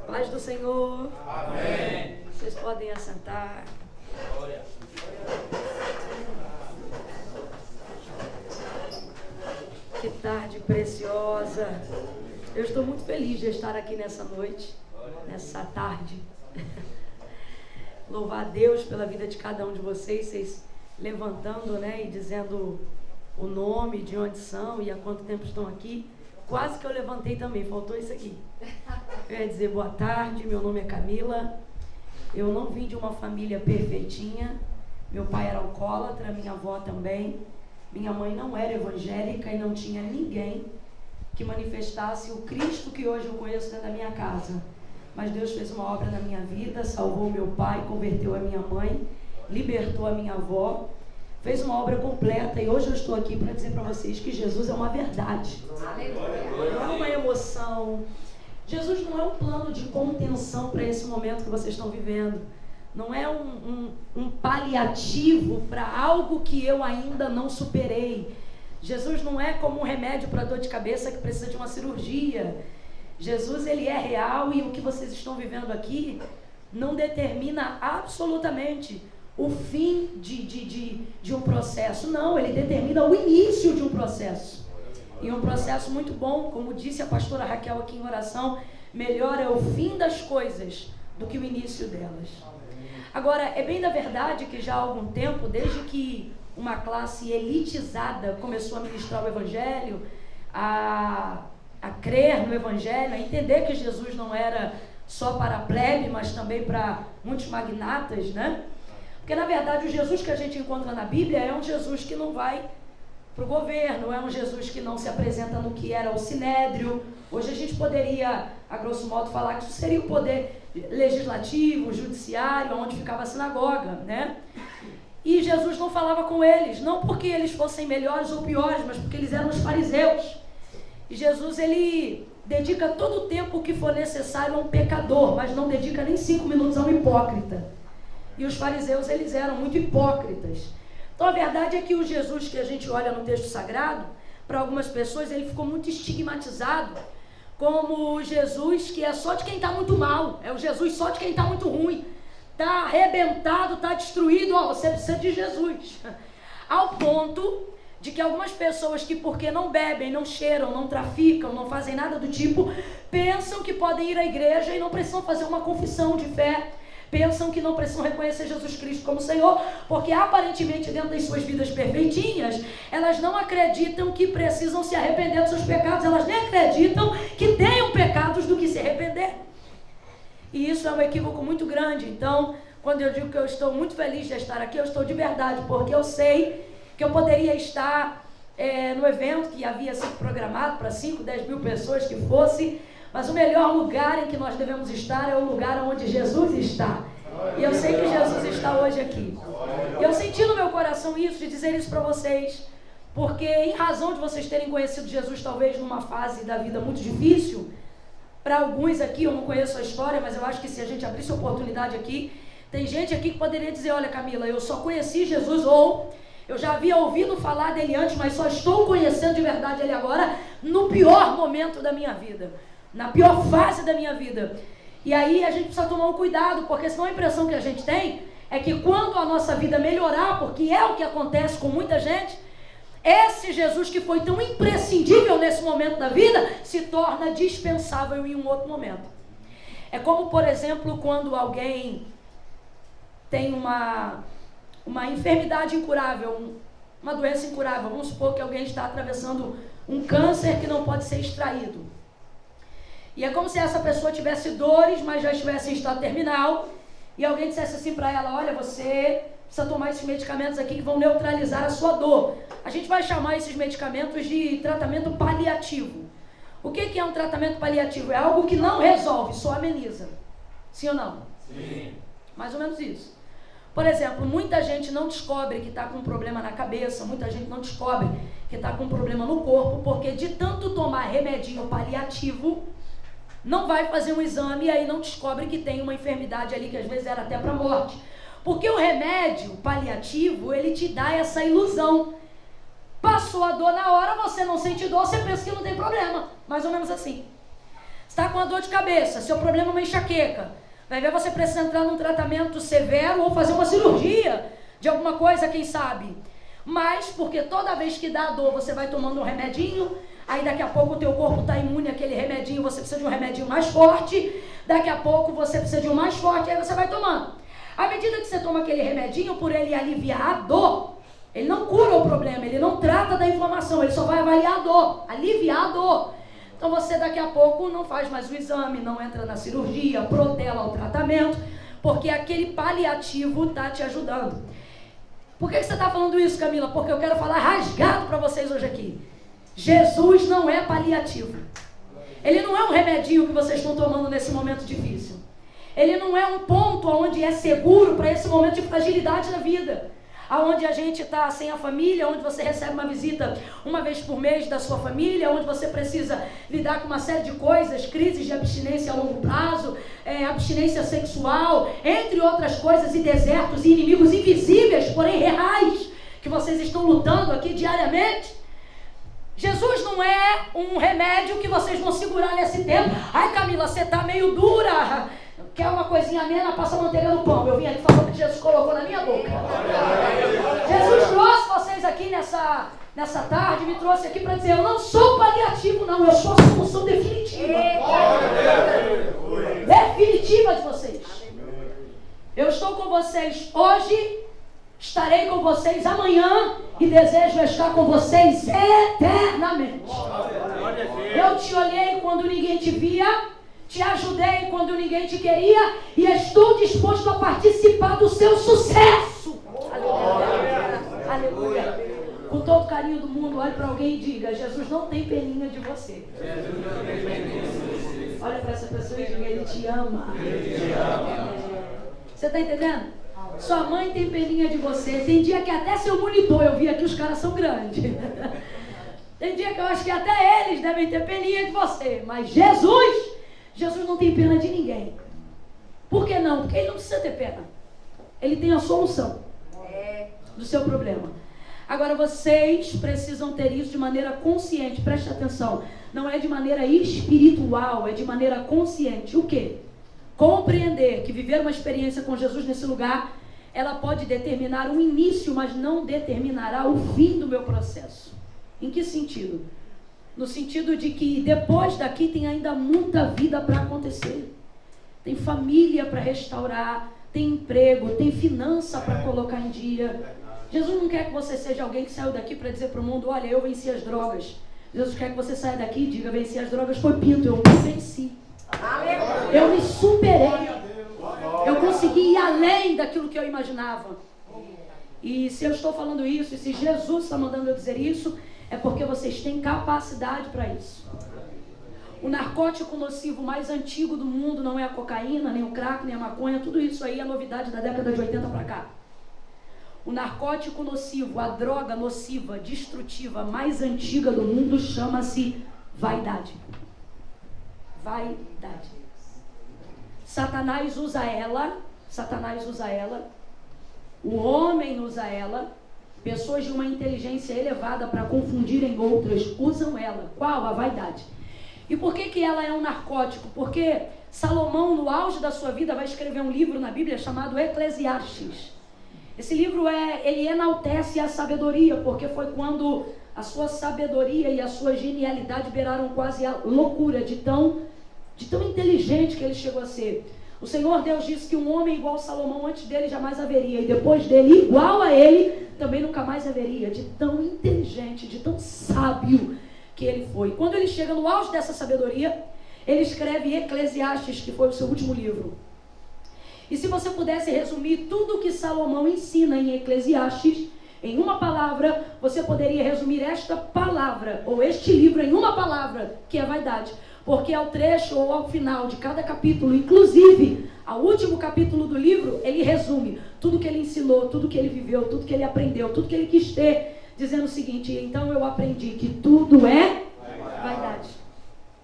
Paz do Senhor. Amém. Vocês podem assentar. Glória. Que tarde preciosa. Eu estou muito feliz de estar aqui nessa noite, nessa tarde. Louvar a Deus pela vida de cada um de vocês levantando, né, e dizendo o nome, de onde são e há quanto tempo estão aqui. Quase que eu levantei também, faltou isso aqui. Eu ia dizer boa tarde, meu nome é Camila. Eu não vim de uma família perfeitinha. Meu pai era alcoólatra, minha avó também. Minha mãe não era evangélica e não tinha ninguém que manifestasse o Cristo que hoje eu conheço dentro da minha casa. Mas Deus fez uma obra na minha vida, salvou meu pai, converteu a minha mãe, libertou a minha avó, fez uma obra completa e hoje eu estou aqui para dizer para vocês que Jesus é uma verdade. Não é uma emoção. Jesus não é um plano de contenção para esse momento que vocês estão vivendo. Não é um paliativo para algo que eu ainda não superei. Jesus não é como um remédio para dor de cabeça que precisa de uma cirurgia. Jesus, ele é real e o que vocês estão vivendo aqui não determina absolutamente o fim de um processo. Não, ele determina o início de um processo. E um processo muito bom, como disse a pastora Raquel aqui em oração, melhor é o fim das coisas do que o início delas. Agora, é bem da verdade que já há algum tempo, desde que uma classe elitizada começou a ministrar o Evangelho, a crer no Evangelho, a entender que Jesus não era só para a plebe, mas também para muitos magnatas, né? Porque na verdade o Jesus que a gente encontra na Bíblia é um Jesus que não vai para o governo, é um Jesus que não se apresenta no que era o sinédrio. Hoje a gente poderia, a grosso modo, falar que isso seria o poder legislativo, judiciário, onde ficava a sinagoga, né? E Jesus não falava com eles, não porque eles fossem melhores ou piores, mas porque eles eram os fariseus. E Jesus, ele dedica todo o tempo que for necessário a um pecador, mas não dedica nem 5 minutos a um hipócrita. E os fariseus, eles eram muito hipócritas. Então a verdade é que o Jesus que a gente olha no texto sagrado, para algumas pessoas ele ficou muito estigmatizado como o Jesus que é só de quem está muito mal, é o Jesus só de quem está muito ruim, está arrebentado, está destruído, ó, você precisa de Jesus. Ao ponto de que algumas pessoas que porque não bebem, não cheiram, não traficam, não fazem nada do tipo, pensam que podem ir à igreja e não precisam fazer uma confissão de fé, pensam que não precisam reconhecer Jesus Cristo como Senhor, porque aparentemente dentro das suas vidas perfeitinhas, elas não acreditam que precisam se arrepender dos seus pecados, elas nem acreditam que tenham pecados do que se arrepender. E isso é um equívoco muito grande. Então, quando eu digo que eu estou muito feliz de estar aqui, eu estou de verdade, porque eu sei que eu poderia estar no evento que havia sido programado para 5, 10 mil pessoas que fosse, mas o melhor lugar em que nós devemos estar é o lugar onde Jesus está. E eu sei que Jesus está hoje aqui. E eu senti no meu coração isso, de dizer isso para vocês, porque em razão de vocês terem conhecido Jesus talvez numa fase da vida muito difícil, para alguns aqui, eu não conheço a história, mas eu acho que se a gente abrisse oportunidade aqui, tem gente aqui que poderia dizer, olha Camila, eu só conheci Jesus, ou eu já havia ouvido falar dele antes, mas só estou conhecendo de verdade ele agora, no pior momento da minha vida, na pior fase da minha vida. E aí a gente precisa tomar um cuidado, porque senão a impressão que a gente tem é que quando a nossa vida melhorar, porque é o que acontece com muita gente, esse Jesus que foi tão imprescindível nesse momento da vida, se torna dispensável em um outro momento. É como, por exemplo, quando alguém tem uma enfermidade incurável, uma doença incurável. Vamos supor que alguém está atravessando um câncer que não pode ser extraído. E é como se essa pessoa tivesse dores, mas já estivesse em estado terminal, e alguém dissesse assim para ela, olha, você precisa tomar esses medicamentos aqui que vão neutralizar a sua dor. A gente vai chamar esses medicamentos de tratamento paliativo. O que é um tratamento paliativo? É algo que não resolve, só ameniza. Sim ou não? Sim. Mais ou menos isso. Por exemplo, muita gente não descobre que está com um problema na cabeça, muita gente não descobre que está com um problema no corpo, porque de tanto tomar remedinho paliativo, não vai fazer um exame e aí não descobre que tem uma enfermidade ali que às vezes era até para morte. Porque o remédio paliativo, ele te dá essa ilusão. Passou a dor na hora, você não sente dor, você pensa que não tem problema. Mais ou menos assim. Você está com a dor de cabeça, seu problema é uma enxaqueca, vai ver você precisa entrar num tratamento severo ou fazer uma cirurgia de alguma coisa, quem sabe. Mas, porque toda vez que dá dor, você vai tomando um remedinho, aí daqui a pouco o teu corpo está imune àquele remedinho, você precisa de um remedinho mais forte, daqui a pouco você precisa de um mais forte, aí você vai tomando. À medida que você toma aquele remedinho, por ele aliviar a dor, ele não cura o problema, ele não trata da inflamação, ele só vai avaliar a dor, aliviar a dor. Então você daqui a pouco não faz mais o exame, não entra na cirurgia, protela o tratamento, porque aquele paliativo está te ajudando. Por que você está falando isso, Camila? Porque eu quero falar rasgado para vocês hoje aqui. Jesus não é paliativo. Ele não é um remedinho que vocês estão tomando nesse momento difícil. Ele não é um ponto onde é seguro para esse momento de fragilidade da vida. Onde a gente está sem a família, onde você recebe uma visita uma vez por mês da sua família, onde você precisa lidar com uma série de coisas, crises de abstinência a longo prazo, abstinência sexual, entre outras coisas, e desertos e inimigos invisíveis, porém reais, que vocês estão lutando aqui diariamente. Jesus não é um remédio que vocês vão segurar nesse tempo. Ai, Camila, você está meio dura. Quer uma coisinha amena, passa a manteiga no pão. Eu vim aqui falando que Jesus colocou na minha boca. Jesus trouxe vocês aqui nessa tarde, me trouxe aqui para dizer, eu não sou paliativo não, eu sou a solução definitiva. Definitiva de vocês. Eu estou com vocês hoje, estarei com vocês amanhã e desejo estar com vocês eternamente. Eu te olhei quando ninguém te via, te ajudei quando ninguém te queria e estou disposto a participar do seu sucesso. Aleluia. Aleluia. Com todo o carinho do mundo, olhe para alguém e diga, Jesus não tem peninha de você. Olha para essa pessoa e diga, Ele te ama. Você está entendendo? Sua mãe tem peninha de você. Tem dia que até seu monitor, eu vi aqui, os caras são grandes. Tem dia que eu acho que até eles devem ter peninha de você. Mas Jesus não tem pena de ninguém. Por que não? Porque Ele não precisa ter pena. Ele tem a solução do seu problema. Agora vocês precisam ter isso de maneira consciente. Preste atenção. Não é de maneira espiritual, é de maneira consciente. O quê? Compreender que viver uma experiência com Jesus nesse lugar, ela pode determinar um início, mas não determinará o fim do meu processo. Em que sentido? No sentido de que depois daqui tem ainda muita vida para acontecer. Tem família para restaurar, tem emprego, tem finança para colocar em dia. Jesus não quer que você seja alguém que saiu daqui para dizer para o mundo, olha, eu venci as drogas. Jesus quer que você saia daqui e diga, venci as drogas, foi pinto, eu me venci. Eu me superei. Eu consegui ir além daquilo que eu imaginava. E se eu estou falando isso, e se Jesus está mandando eu dizer isso, é porque vocês têm capacidade para isso. O narcótico nocivo mais antigo do mundo não é a cocaína, nem o crack, nem a maconha, tudo isso aí é novidade da década de 80 para cá. O narcótico nocivo, a droga nociva, destrutiva mais antiga do mundo chama-se vaidade. Vaidade. Satanás usa ela, o homem usa ela, pessoas de uma inteligência elevada para confundirem outras usam ela. Qual? A vaidade. E por que ela é um narcótico? Porque Salomão, no auge da sua vida, vai escrever um livro na Bíblia chamado Eclesiastes. Esse livro ele enaltece a sabedoria, porque foi quando a sua sabedoria e a sua genialidade beiraram quase a loucura de tão inteligente que ele chegou a ser. O Senhor Deus disse que um homem igual a Salomão antes dele jamais haveria, e depois dele igual a ele também nunca mais haveria, de tão inteligente, de tão sábio que ele foi. Quando ele chega no auge dessa sabedoria, ele escreve Eclesiastes, que foi o seu último livro. E se você pudesse resumir tudo o que Salomão ensina em Eclesiastes em uma palavra, você poderia resumir esta palavra, ou este livro em uma palavra, que é vaidade. Porque ao trecho ou ao final de cada capítulo, inclusive ao último capítulo do livro, ele resume tudo que ele ensinou, tudo que ele viveu, tudo que ele aprendeu, tudo que ele quis ter, dizendo o seguinte, então eu aprendi que tudo é vaidade.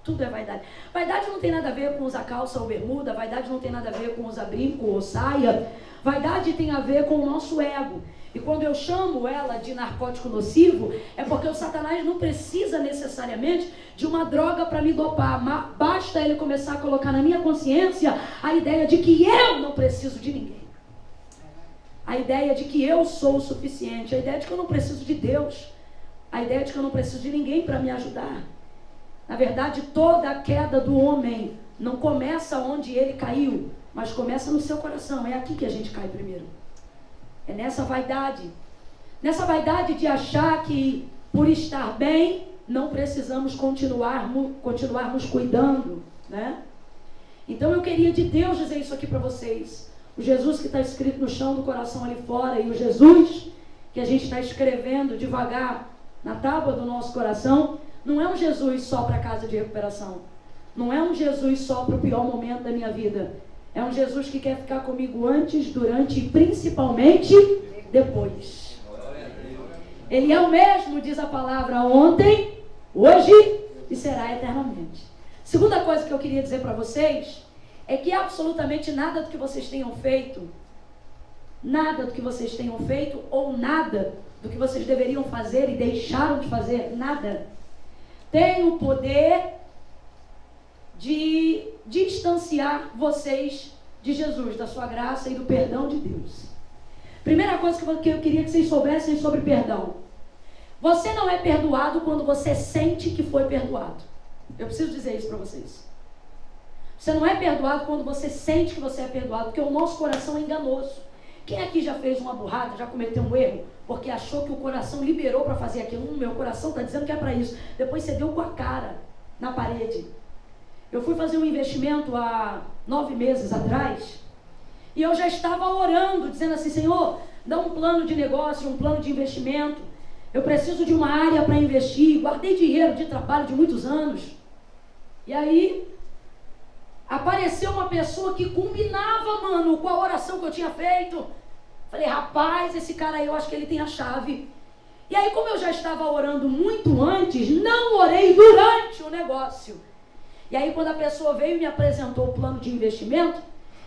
Tudo é vaidade. Vaidade não tem nada a ver com usar calça ou bermuda. Vaidade não tem nada a ver com usar brinco ou saia. Vaidade tem a ver com o nosso ego. E quando eu chamo ela de narcótico nocivo, é porque o Satanás não precisa necessariamente de uma droga para me dopar. Basta ele começar a colocar na minha consciência a ideia de que eu não preciso de ninguém. A ideia de que eu sou o suficiente. A ideia de que eu não preciso de Deus. A ideia de que eu não preciso de ninguém para me ajudar. Na verdade, toda a queda do homem não começa onde ele caiu, mas começa no seu coração. É aqui que a gente cai primeiro. É nessa vaidade. Nessa vaidade de achar que por estar bem, não precisamos continuarmos cuidando, né? Então eu queria de Deus dizer isso aqui para vocês. O Jesus que está escrito no chão do coração ali fora e o Jesus que a gente está escrevendo devagar na tábua do nosso coração, não é um Jesus só para a casa de recuperação. Não é um Jesus só para o pior momento da minha vida. É um Jesus que quer ficar comigo antes, durante e principalmente depois. Ele é o mesmo, diz a palavra, ontem, hoje e será eternamente. Segunda coisa que eu queria dizer para vocês é que absolutamente nada do que vocês tenham feito ou nada do que vocês deveriam fazer e deixaram de fazer, nada, tem o poder de distanciar vocês de Jesus, da sua graça e do perdão de Deus. Primeira coisa que eu queria que vocês soubessem sobre perdão. Você não é perdoado quando você sente que foi perdoado. Eu preciso dizer isso para vocês. Você não é perdoado quando você sente que você é perdoado, porque o nosso coração é enganoso. Quem aqui já fez uma burrada, já cometeu um erro, porque achou que o coração liberou para fazer aquilo? Meu coração está dizendo que é para isso. Depois você deu com a cara na parede. Eu fui fazer um investimento há 9 meses atrás, e eu já estava orando, dizendo assim: Senhor, dá um plano de negócio, um plano de investimento. Eu preciso de uma área para investir. Guardei dinheiro de trabalho de muitos anos. E aí apareceu uma pessoa que combinava, mano, com a oração que eu tinha feito. Falei: rapaz, esse cara aí, eu acho que ele tem a chave. E aí, como eu já estava orando muito antes, não orei durante o negócio. E aí, quando a pessoa veio e me apresentou o plano de investimento,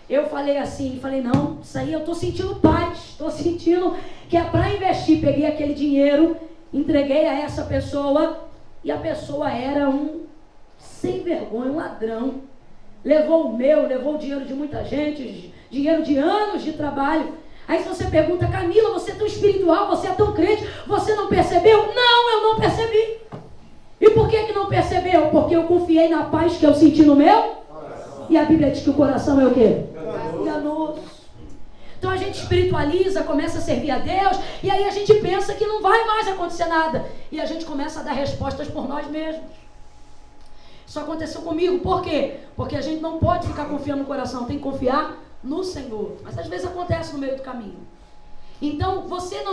eu falei assim, não, isso aí eu estou sentindo paz, estou sentindo que é para investir. Peguei aquele dinheiro, entreguei a essa pessoa, e a pessoa era um sem vergonha, um ladrão. Levou o dinheiro de muita gente, dinheiro de anos de trabalho. Aí se você pergunta: Camila, você é tão espiritual, você é tão crente, você não percebeu? Não, eu não percebi. E por que não percebeu? Porque eu confiei na paz que eu senti no meu coração. E a Bíblia diz que o coração é o quê? Enganoso. Então a gente espiritualiza, começa a servir a Deus, e aí a gente pensa que não vai mais acontecer nada. E a gente começa a dar respostas por nós mesmos. Isso aconteceu comigo. Por quê? Porque a gente não pode ficar confiando no coração, tem que confiar no Senhor. Mas às vezes acontece no meio do caminho. Então você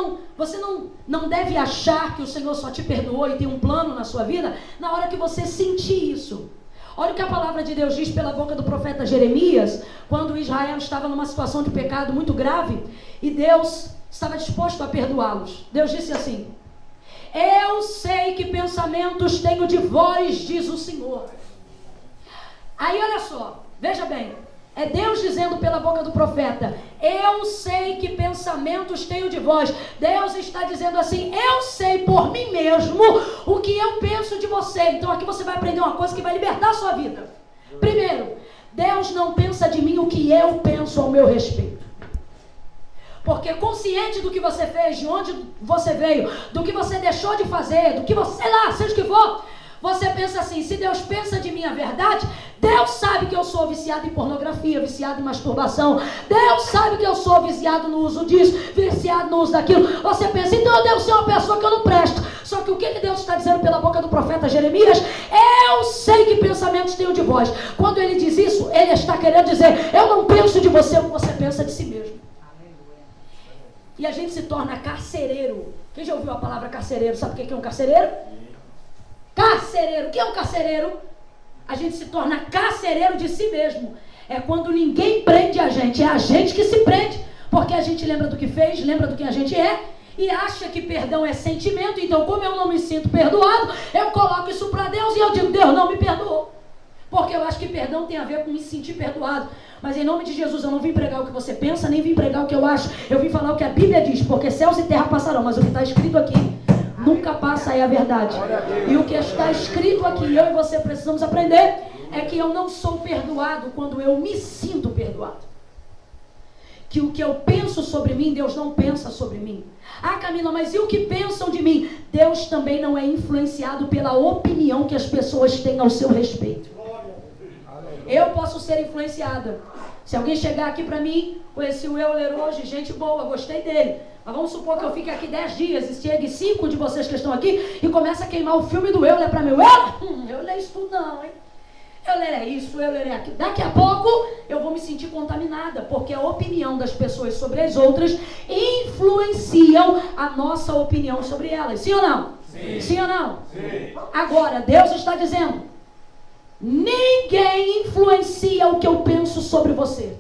não deve achar que o Senhor só te perdoou e tem um plano na sua vida na hora que você sentir isso. Olha o que a palavra de Deus diz pela boca do profeta Jeremias, quando Israel estava numa situação de pecado muito grave e Deus estava disposto a perdoá-los. Deus disse assim: eu sei que pensamentos tenho de vós, diz o Senhor. Aí olha só, veja bem, é Deus dizendo pela boca do profeta: eu sei que pensamentos tenho de vós. Deus está dizendo assim: eu sei por mim mesmo o que eu penso de você. Então aqui você vai aprender uma coisa que vai libertar a sua vida. Primeiro, Deus não pensa de mim o que eu penso ao meu respeito. Porque consciente do que você fez, de onde você veio, do que você deixou de fazer, do que você, sei lá, seja o que for, você pensa assim: se Deus pensa de mim a verdade, Deus sabe que eu sou viciado em pornografia, viciado em masturbação. Deus sabe que eu sou viciado no uso disso, viciado no uso daquilo. Você pensa: então eu devo ser uma pessoa que eu não presto. Só que o que Deus está dizendo pela boca do profeta Jeremias? Eu sei que pensamentos tenho de vós. Quando ele diz isso, ele está querendo dizer: eu não penso de você o que você pensa de si mesmo. E a gente se torna carcereiro. Quem já ouviu a palavra carcereiro sabe o que é um carcereiro? Carcereiro. O que é um carcereiro? A gente se torna carcereiro de si mesmo. É quando ninguém prende a gente, é a gente que se prende. Porque a gente lembra do que fez, lembra do que a gente é, e acha que perdão é sentimento. Então, como eu não me sinto perdoado, eu coloco isso para Deus e eu digo: Deus não me perdoou. acha que perdão tem a ver com me sentir perdoado. Mas em nome de Jesus, eu não vim pregar o que você pensa, nem vim pregar o que eu acho. Eu vim falar o que a Bíblia diz, porque céus e terra passarão, mas o que está escrito aqui nunca passa, é a verdade. E o que está escrito aqui, eu e você precisamos aprender, é que eu não sou perdoado quando eu me sinto perdoado. Que o que eu penso sobre mim, Deus não pensa sobre mim. Ah, Camila, mas e o que pensam de mim? Deus também não é influenciado pela opinião que as pessoas têm ao seu respeito. Eu posso ser influenciada. Se alguém chegar aqui para mim, conheci o Euler hoje, gente boa, gostei dele. Mas vamos supor que eu fique aqui 10 dias e chegue 5 de vocês que estão aqui e comece a queimar o filme do Euler para mim. Euler isso tudo não, hein? Euler é isso, Euler é aquilo. Daqui a pouco eu vou me sentir contaminada, porque a opinião das pessoas sobre as outras influenciam a nossa opinião sobre elas. Sim ou não? Sim. Sim ou não? Sim. Agora, Deus está dizendo: ninguém influencia o que eu penso sobre você.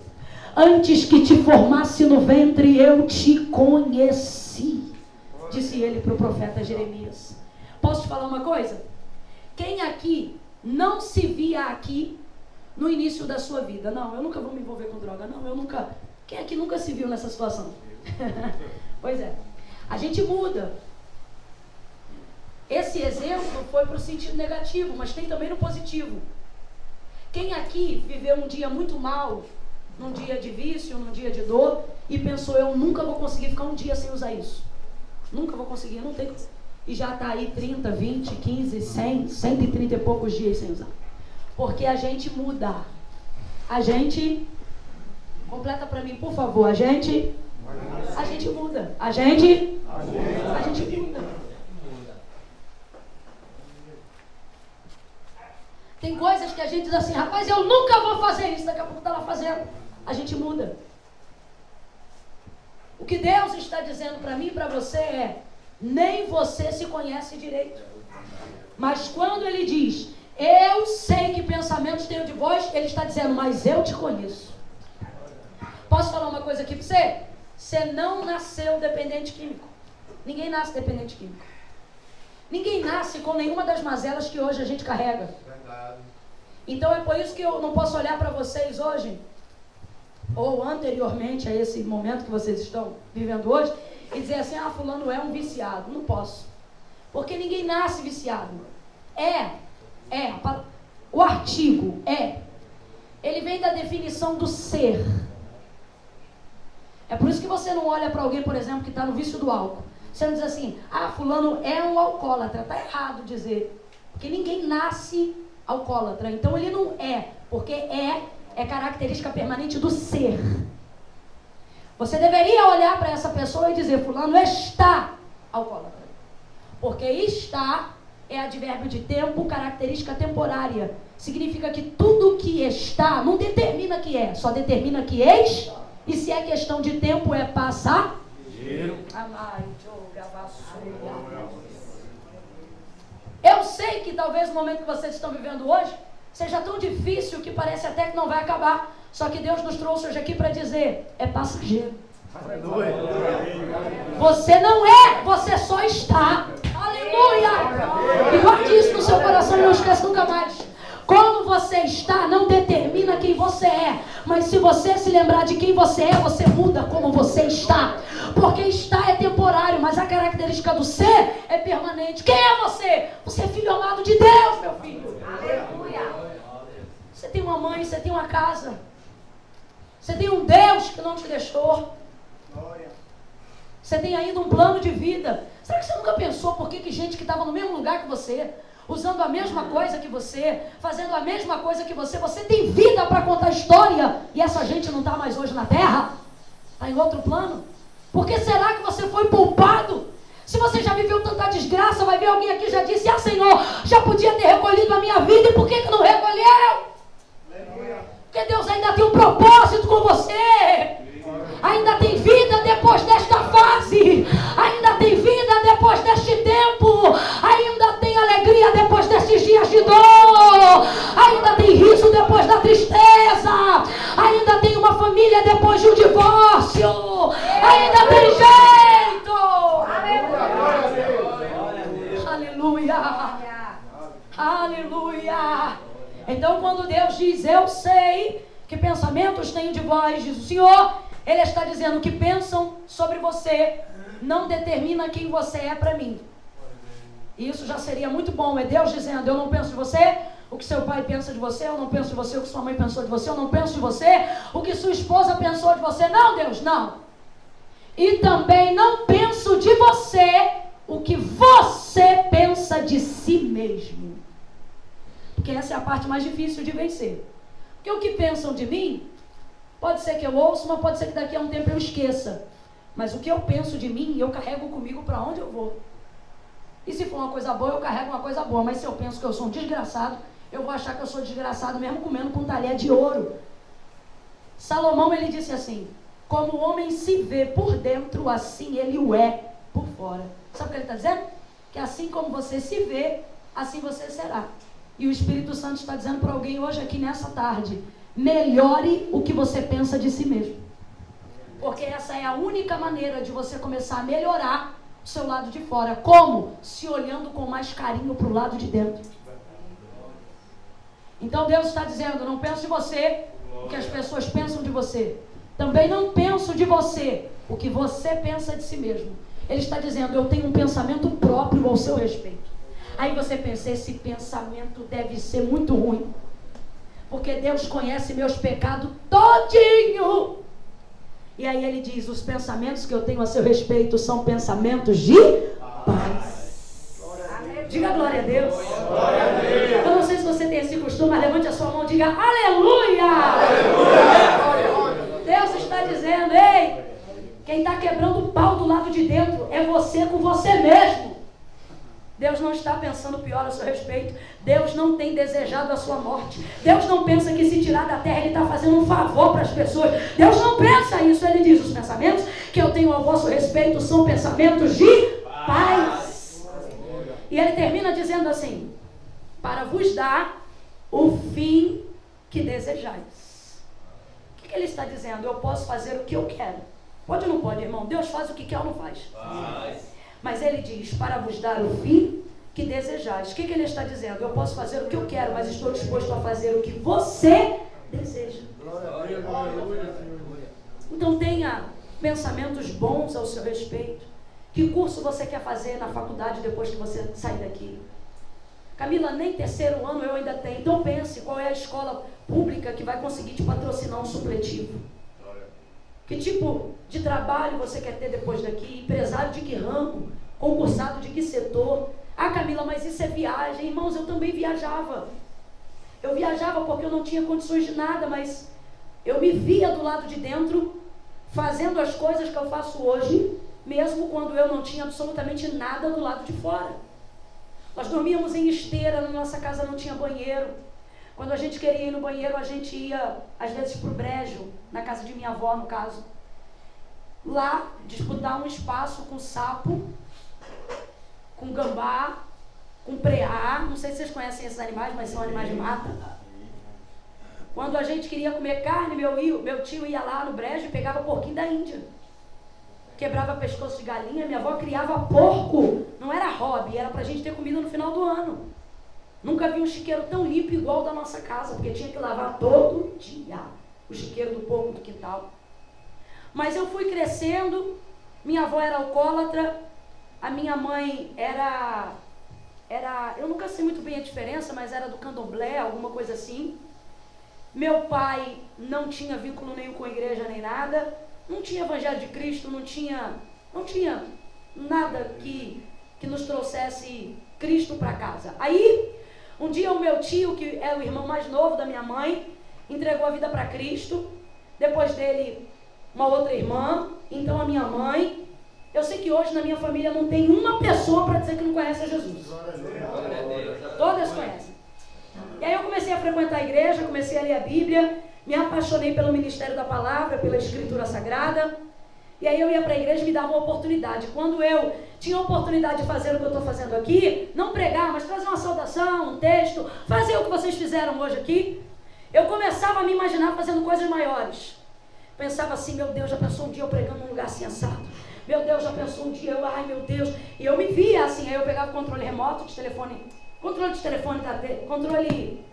Antes que te formasse no ventre, eu te conheci, disse ele para o profeta Jeremias. Posso te falar uma coisa? Quem aqui não se via aqui no início da sua vida? Não, eu nunca vou me envolver com droga. Não, eu nunca. Quem aqui nunca se viu nessa situação? Pois é. A gente muda. Esse exemplo foi para o sentido negativo, mas tem também no positivo. Quem aqui viveu um dia muito mal, num dia de vício, num dia de dor, e pensou: eu nunca vou conseguir ficar um dia sem usar isso. Nunca vou conseguir, não tem. E já está aí 30, 20, 15, 100, 130 e poucos dias sem usar. Porque a gente muda. A gente... Completa para mim, por favor. A gente muda. A gente muda. Tem coisas que a gente diz assim: rapaz, eu nunca vou fazer isso. Daqui a pouco está lá fazendo. A gente muda. O que Deus está dizendo para mim e para você é: nem você se conhece direito. Mas quando ele diz: eu sei que pensamentos tenho de vós, ele está dizendo: mas eu te conheço. Posso falar uma coisa aqui para você? Você não nasceu dependente químico. Ninguém nasce dependente químico. Ninguém nasce com nenhuma das mazelas que hoje a gente carrega. Então é por isso que eu não posso olhar para vocês hoje, ou anteriormente a esse momento que vocês estão vivendo hoje, e dizer assim: ah, fulano é um viciado. Não posso. Porque ninguém nasce viciado. O artigo ele vem da definição do ser. É por isso que você não olha para alguém, por exemplo, que está no vício do álcool. Você não diz assim: ah, fulano é um alcoólatra. Está errado dizer. Porque ninguém nasce alcoólatra. Então ele não é. Porque é característica permanente do ser. Você deveria olhar para essa pessoa e dizer: fulano está alcoólatra. Porque está é advérbio de tempo, característica temporária. Significa que tudo que está não determina que é, só determina que és. E se é questão de tempo, é passageiro. Eu sei que talvez no momento que vocês estão vivendo hoje seja tão difícil que parece até que não vai acabar. Só que Deus nos trouxe hoje aqui para dizer: é passageiro. Você não é, você só está. Aleluia! E guarde isso no seu coração e não esqueça nunca mais. Como você está não determina quem você é. Mas se você se lembrar de quem você é, você muda como você está. Porque estar é temporário, mas a característica do ser é permanente. Quem é você? Você é filho amado de Deus, meu filho. Aleluia! Você tem uma mãe, você tem uma casa. Você tem um Deus que não te deixou. Você tem ainda um plano de vida. Será que você nunca pensou por que gente que estava no mesmo lugar que você, usando a mesma coisa que você, fazendo a mesma coisa que você tem vida para contar história, e essa gente não está mais hoje na terra? Está em outro plano? Por que será que você foi poupado? Se você já viveu tanta desgraça, vai ver alguém aqui já disse: ah, Senhor, já podia ter recolhido a minha vida, e por que não recolheu? Porque Deus ainda tem um propósito com você. Ainda tem vida depois desta fase. Ainda tem vida depois deste tempo. Ainda tem alegria depois destes dias de dor. Ainda tem riso depois da tristeza. Ainda tem uma família depois de um divórcio. Ainda tem jeito. Aleluia. Aleluia. Então, quando Deus diz, eu sei que pensamentos tenho de vós, diz o Senhor, Ele está dizendo que pensam sobre você não determina quem você é para mim. Isso já seria muito bom. É Deus dizendo, eu não penso de você o que seu pai pensa de você, eu não penso de você o que sua mãe pensou de você, eu não penso de você o que sua esposa pensou de você. Não, Deus, não. E também não penso de você o que você pensa de si mesmo. Porque essa é a parte mais difícil de vencer. Porque o que pensam de mim, pode ser que eu ouça, mas pode ser que daqui a um tempo eu esqueça. Mas o que eu penso de mim, eu carrego comigo para onde eu vou. E se for uma coisa boa, eu carrego uma coisa boa. Mas se eu penso que eu sou um desgraçado, eu vou achar que eu sou desgraçado mesmo comendo com um talher de ouro. Salomão, ele disse assim, como o homem se vê por dentro, assim ele o é por fora. Sabe o que ele está dizendo? Que assim como você se vê, assim você será. E o Espírito Santo está dizendo para alguém hoje aqui nessa tarde, melhore o que você pensa de si mesmo. Porque essa é a única maneira de você começar a melhorar o seu lado de fora. Como? Se olhando com mais carinho para o lado de dentro. Então Deus está dizendo, não penso de você o que as pessoas pensam de você. Também não penso de você o que você pensa de si mesmo. Ele está dizendo, eu tenho um pensamento próprio ao seu respeito. Aí você pensa, esse pensamento deve ser muito ruim. Porque Deus conhece meus pecados todinho. E aí ele diz, os pensamentos que eu tenho a seu respeito são pensamentos de paz. Diga glória a Deus. Glória a Deus. Eu não sei se você tem esse costume, mas levante a sua mão e diga aleluia. Aleluia. Deus está dizendo, ei, quem está quebrando o pau do lado de dentro é você com você mesmo. Deus não está pensando pior a seu respeito. Deus não tem desejado a sua morte. Deus não pensa que se tirar da terra Ele está fazendo um favor para as pessoas. Deus não pensa isso. Ele diz, os pensamentos que eu tenho ao vosso respeito são pensamentos de paz. E Ele termina dizendo assim, para vos dar o fim que desejais. O que Ele está dizendo? Eu posso fazer o que eu quero. Pode ou não pode, irmão? Deus faz o que quer ou não faz? Mas Ele diz, para vos dar o fim que desejais. O que Ele está dizendo? Eu posso fazer o que eu quero, mas estou disposto a fazer o que você deseja. Então tenha pensamentos bons ao seu respeito. Que curso você quer fazer na faculdade depois que você sair daqui? Camila, nem terceiro ano eu ainda tenho. Então pense, qual é a escola pública que vai conseguir te patrocinar um supletivo? Que tipo de trabalho você quer ter depois daqui? Empresário de que ramo? Concursado de que setor? Ah, Camila, mas isso é viagem. Irmãos, eu também viajava. Eu viajava porque eu não tinha condições de nada, mas eu me via do lado de dentro fazendo as coisas que eu faço hoje, mesmo quando eu não tinha absolutamente nada do lado de fora. Nós dormíamos em esteira, na nossa casa não tinha banheiro. Quando a gente queria ir no banheiro, a gente ia, às vezes, para o brejo, na casa de minha avó, no caso. Lá, disputar um espaço com sapo, com gambá, com preá. Não sei se vocês conhecem esses animais, mas são animais de mata. Quando a gente queria comer carne, meu tio ia lá no brejo e pegava porquinho da Índia. Quebrava pescoço de galinha, minha avó criava porco. Não era hobby, era pra gente ter comida no final do ano. Nunca vi um chiqueiro tão limpo igual o da nossa casa, porque tinha que lavar todo dia o chiqueiro do porco do quintal. Mas eu fui crescendo, minha avó era alcoólatra, a minha mãe era, eu nunca sei muito bem a diferença, mas era do candomblé, alguma coisa assim. Meu pai não tinha vínculo nenhum com a igreja nem nada, não tinha evangelho de Cristo, não tinha nada que nos trouxesse Cristo para casa. Aí, um dia o meu tio, que é o irmão mais novo da minha mãe, entregou a vida para Cristo. Depois dele, uma outra irmã, então a minha mãe. Eu sei que hoje na minha família não tem uma pessoa para dizer que não conhece a Jesus. Todas conhecem. E aí eu comecei a frequentar a igreja, comecei a ler a Bíblia, me apaixonei pelo ministério da palavra, pela escritura sagrada. E aí eu ia para a igreja e me dava uma oportunidade. Quando eu tinha a oportunidade de fazer o que eu estou fazendo aqui, não pregar, mas trazer uma saudação, um texto, fazer o que vocês fizeram hoje aqui, eu começava a me imaginar fazendo coisas maiores. Pensava assim, meu Deus, já pensou um dia eu pregando num lugar assim assado? Meu Deus, já pensou um dia eu, ai meu Deus. E eu me via assim, aí eu pegava o controle remoto de telefone, controle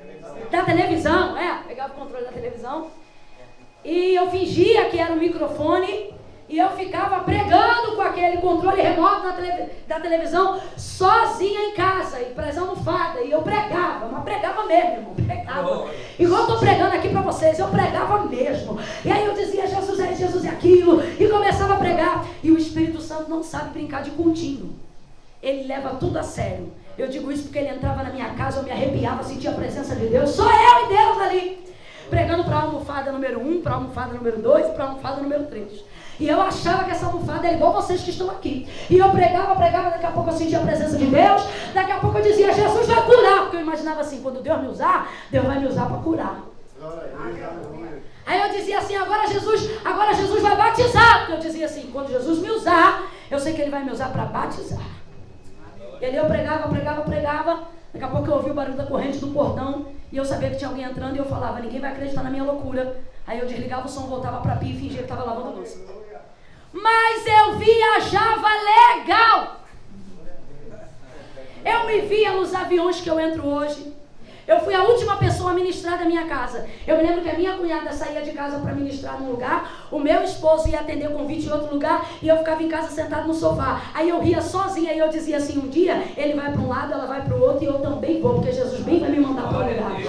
da televisão, pegava o controle da televisão, e eu fingia que era o microfone, e eu ficava pregando com aquele controle remoto da televisão, sozinha em casa, e para as almofadas, e eu pregava, mas pregava mesmo, irmão, pregava. Igual eu estou pregando aqui para vocês, eu pregava mesmo. E aí eu dizia, Jesus é aquilo, e começava a pregar. E o Espírito Santo não sabe brincar de continho. Ele leva tudo a sério. Eu digo isso porque ele entrava na minha casa, eu me arrepiava, sentia a presença de Deus. Sou eu e Deus ali, pregando para a almofada número 1, para a almofada número 2 e para a almofada número 3. E eu achava que essa almofada era igual vocês que estão aqui. E eu pregava, daqui a pouco eu sentia a presença de Deus, daqui a pouco eu dizia, Jesus vai curar, porque eu imaginava assim, quando Deus me usar, Deus vai me usar para curar. Aí eu dizia assim, agora Jesus vai batizar, porque eu dizia assim, quando Jesus me usar, eu sei que Ele vai me usar para batizar. E ali eu pregava, daqui a pouco eu ouvi o barulho da corrente do portão, e eu sabia que tinha alguém entrando, e eu falava, ninguém vai acreditar na minha loucura. Aí eu desligava o som, voltava para a pia e fingia que estava lavando a louça. Mas eu viajava legal. Eu me via nos aviões que eu entro hoje. Eu fui a última pessoa a ministrar da minha casa. Eu me lembro que a minha cunhada saía de casa para ministrar num lugar, o meu esposo ia atender o convite em outro lugar, e eu ficava em casa sentado no sofá. Aí eu ria sozinha e eu dizia assim, um dia ele vai para um lado, ela vai para o outro, e eu também vou, porque Jesus bem vai me mandar para um lugar.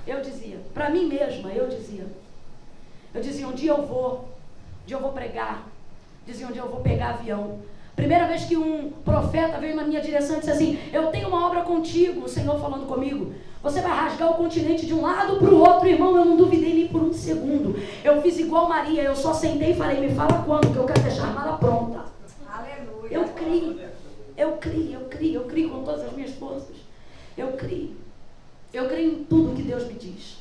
Eu dizia, para mim mesma, eu dizia, um dia eu vou pregar, dizia, um dia eu vou pegar avião. Primeira vez que um profeta veio na minha direção e disse assim, eu tenho uma obra contigo, o Senhor falando comigo, você vai rasgar o continente de um lado para o outro, irmão. Eu não duvidei nem por um segundo, eu fiz igual Maria, eu só sentei e falei, me fala quando, que eu quero deixar a mala pronta. Aleluia. Eu criei com todas as minhas forças, eu criei em tudo que Deus me diz.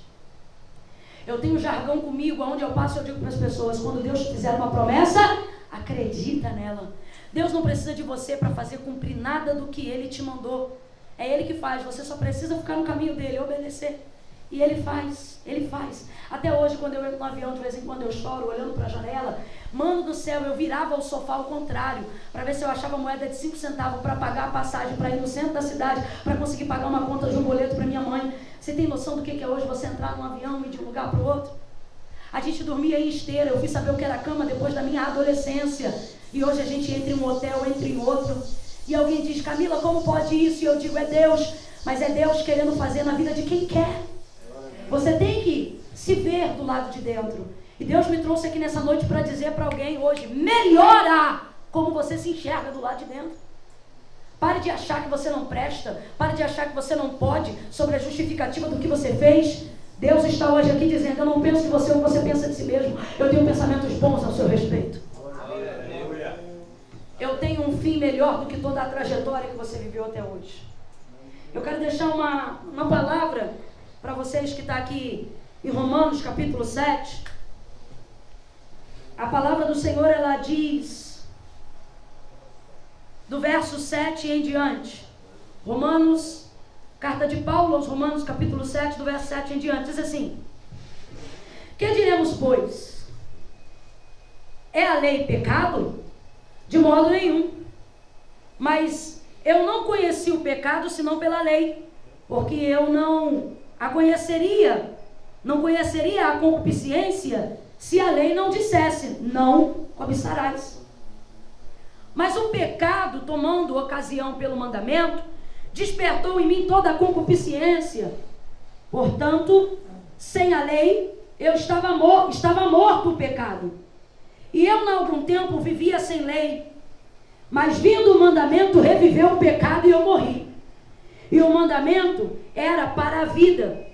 Eu tenho jargão comigo, aonde eu passo eu digo para as pessoas, quando Deus te fizer uma promessa, acredita nela. Deus não precisa de você para fazer cumprir nada do que Ele te mandou. É Ele que faz, você só precisa ficar no caminho dEle, obedecer. E Ele faz. Até hoje, quando eu entro no avião, de vez em quando eu choro, olhando para a janela, mano do céu, eu virava o sofá ao contrário, para ver se eu achava moeda de 5 centavos para pagar a passagem, para ir no centro da cidade, para conseguir pagar uma conta de um boleto para minha mãe. Você tem noção do que é hoje você entrar num avião e ir de um lugar para o outro? A gente dormia em esteira, eu fui saber o que era cama depois da minha adolescência. E hoje a gente entra em um hotel, entra em outro. E alguém diz, Camila, como pode isso? E eu digo, é Deus. Mas é Deus querendo fazer na vida de quem quer. Você tem que se ver do lado de dentro. E Deus me trouxe aqui nessa noite para dizer para alguém hoje, melhora como você se enxerga do lado de dentro. Pare de achar que você não presta. Pare de achar que você não pode, sobre a justificativa do que você fez. Deus está hoje aqui dizendo, eu não penso de você como você pensa de si mesmo. Eu tenho pensamentos bons ao seu respeito. Eu tenho um fim melhor do que toda a trajetória que você viveu até hoje. Eu quero deixar uma palavra para vocês que está aqui em Romanos capítulo 7. A palavra do Senhor, ela diz, do verso 7 em diante. Romanos, carta de Paulo aos Romanos capítulo 7, do verso 7 em diante. Diz assim, que diremos, pois? É a lei pecado? De modo nenhum. Mas eu não conheci o pecado senão pela lei, porque eu não conheceria a concupiscência se a lei não dissesse, não cobiçarás. Mas o pecado, tomando ocasião pelo mandamento, despertou em mim toda a concupiscência. Portanto, sem a lei, eu estava morto o pecado. E eu, há algum tempo, vivia sem lei. Mas vindo o mandamento, reviveu o pecado e eu morri. E o mandamento era para a vida.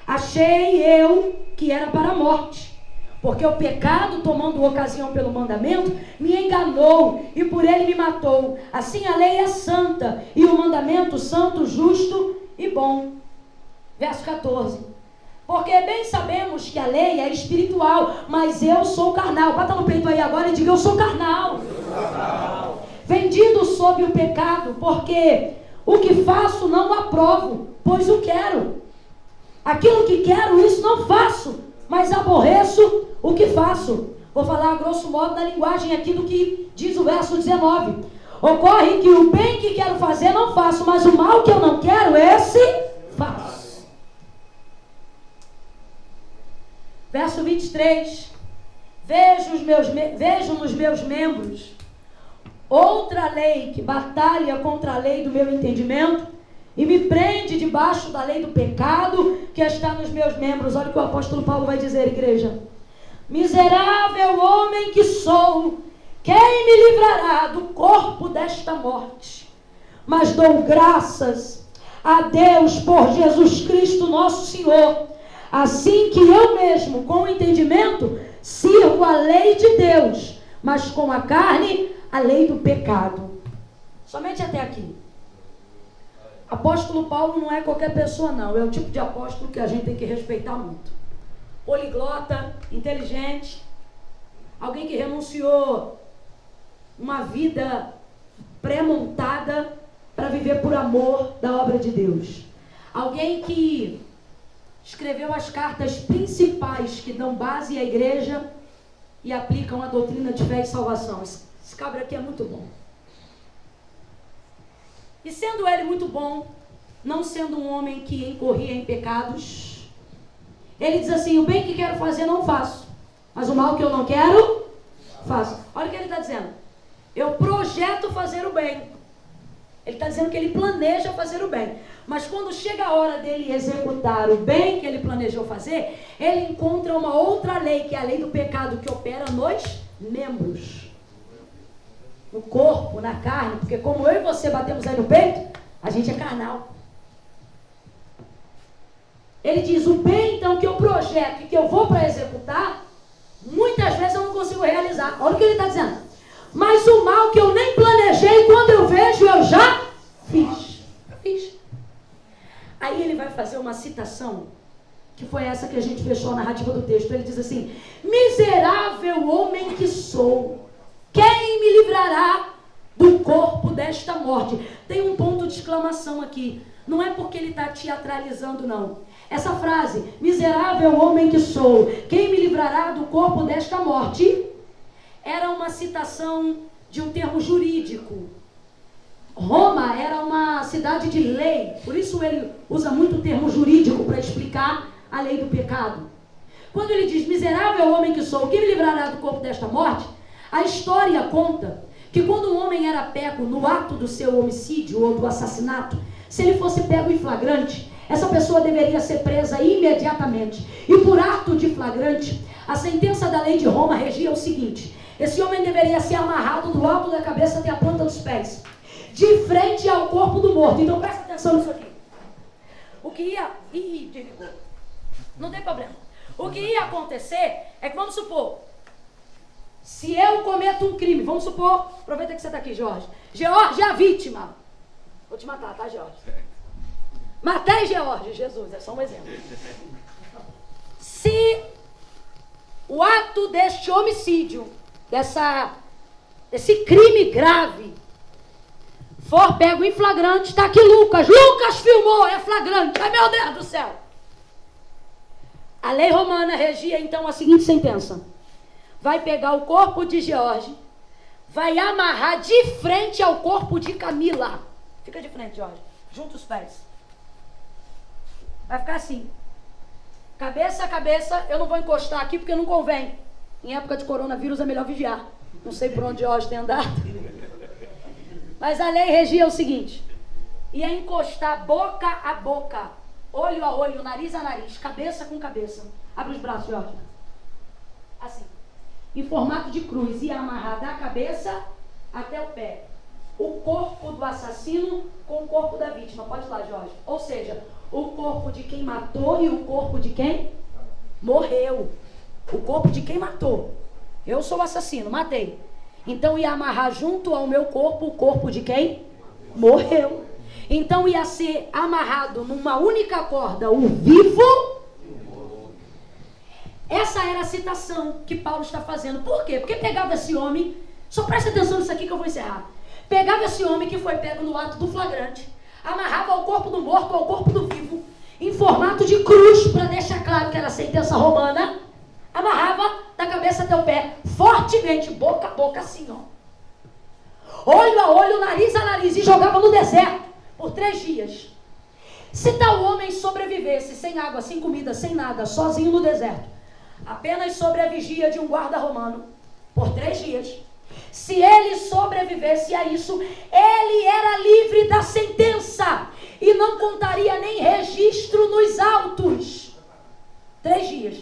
Achei eu que era para a morte. Porque o pecado, tomando ocasião pelo mandamento, me enganou e por ele me matou. Assim a lei é santa e o mandamento santo, justo e bom. Verso 14. Porque bem sabemos que a lei é espiritual, mas eu sou carnal. Bata no peito aí agora e diga, eu sou carnal. Vendido sob o pecado, porque o que faço não aprovo, pois o quero. Aquilo que quero, isso não faço, mas aborreço o que faço. Vou falar a grosso modo na linguagem aqui do que diz o verso 19. Ocorre que o bem que quero fazer não faço, mas o mal que eu não quero, esse faço. Verso 23. Vejo nos meus membros outra lei que batalha contra a lei do meu entendimento e me prende debaixo da lei do pecado que está nos meus membros. Olha o que o apóstolo Paulo vai dizer, igreja. Miserável homem que sou, quem me livrará do corpo desta morte? Mas dou graças a Deus por Jesus Cristo nosso Senhor, assim que eu mesmo, com o entendimento, sirvo a lei de Deus, mas com a carne, a lei do pecado. Somente até aqui. Apóstolo Paulo não é qualquer pessoa, não. É o tipo de apóstolo que a gente tem que respeitar muito. Poliglota, inteligente, alguém que renunciou uma vida pré-montada para viver por amor da obra de Deus. Alguém que escreveu as cartas principais que dão base à igreja e aplicam a doutrina de fé e salvação. Esse cabra aqui é muito bom. E sendo ele muito bom, não sendo um homem que incorria em pecados, ele diz assim: o bem que quero fazer não faço, mas o mal que eu não quero, faço. Olha o que ele está dizendo. Eu projeto fazer o bem. Ele está dizendo que ele planeja fazer o bem. Mas quando chega a hora dele executar o bem que ele planejou fazer, ele encontra uma outra lei, que é a lei do pecado, que opera nos membros. No corpo, na carne. Porque como eu e você batemos aí no peito, a gente é carnal. Ele diz, o bem então que eu projeto e que eu vou para executar, muitas vezes eu não consigo realizar. Olha o que ele está dizendo. Mas o mal que eu nem planejei, quando eu vejo, eu já fiz. Aí ele vai fazer uma citação, que foi essa que a gente fechou a narrativa do texto. Ele diz assim: miserável homem que sou, quem me livrará do corpo desta morte? Tem um ponto de exclamação aqui. Não é porque ele está teatralizando, não. Essa frase, miserável homem que sou, quem me livrará do corpo desta morte, era uma citação de um termo jurídico. Roma era uma cidade de lei, por isso ele usa muito o termo jurídico para explicar a lei do pecado. Quando ele diz, miserável homem que sou, quem me livrará do corpo desta morte, a história conta que quando um homem era pego no ato do seu homicídio ou do assassinato, se ele fosse pego em flagrante, essa pessoa deveria ser presa imediatamente. E por ato de flagrante, a sentença da lei de Roma regia o seguinte: esse homem deveria ser amarrado do alto da cabeça até a ponta dos pés, de frente ao corpo do morto. Então presta atenção nisso aqui. O que ia... desligou. Não tem problema. O que ia acontecer é que, vamos supor, se eu cometo um crime, vamos supor, aproveita que você está aqui, Jorge. George é a vítima. Vou te matar, tá, Jorge? Matei George, Jesus, é só um exemplo. Se o ato deste homicídio, desse crime grave, for pego em flagrante, está aqui Lucas filmou, é flagrante, ai meu Deus do céu. A lei romana regia então a seguinte sentença: vai pegar o corpo de George, vai amarrar de frente ao corpo de Camila. Fica de frente, Jorge, junta os pés. Vai ficar assim, cabeça a cabeça. Eu não vou encostar aqui porque não convém. Em época de coronavírus é melhor vigiar. Não sei por onde Jorge tem andado. Mas a lei regia o seguinte: ia encostar boca a boca, olho a olho, nariz a nariz, cabeça com cabeça. Abre os braços, Jorge. Assim, em formato de cruz. Ia amarrar da cabeça até o pé o corpo do assassino com o corpo da vítima. Pode ir lá, Jorge. Ou seja, o corpo de quem matou e o corpo de quem morreu. O corpo de quem matou. Eu sou o assassino, matei. Então ia amarrar junto ao meu corpo o corpo de quem morreu. Então ia ser amarrado numa única corda o vivo. Essa era a citação que Paulo está fazendo. Por quê? Porque pegava esse homem, só presta atenção nisso aqui que eu vou encerrar. Pegava esse homem que foi pego no ato do flagrante, amarrava o corpo do morto ao corpo do vivo, em formato de cruz, para deixar claro que era a sentença romana, amarrava da cabeça até o pé, fortemente, boca a boca, assim, ó. olho a olho, nariz a nariz, e jogava no deserto por 3 dias. Se tal homem sobrevivesse sem água, sem comida, sem nada, sozinho no deserto, apenas sobre a vigia de um guarda romano, por 3 dias, se ele sobrevivesse a isso, ele era livre da sentença e não contaria nem registro nos autos. 3 dias.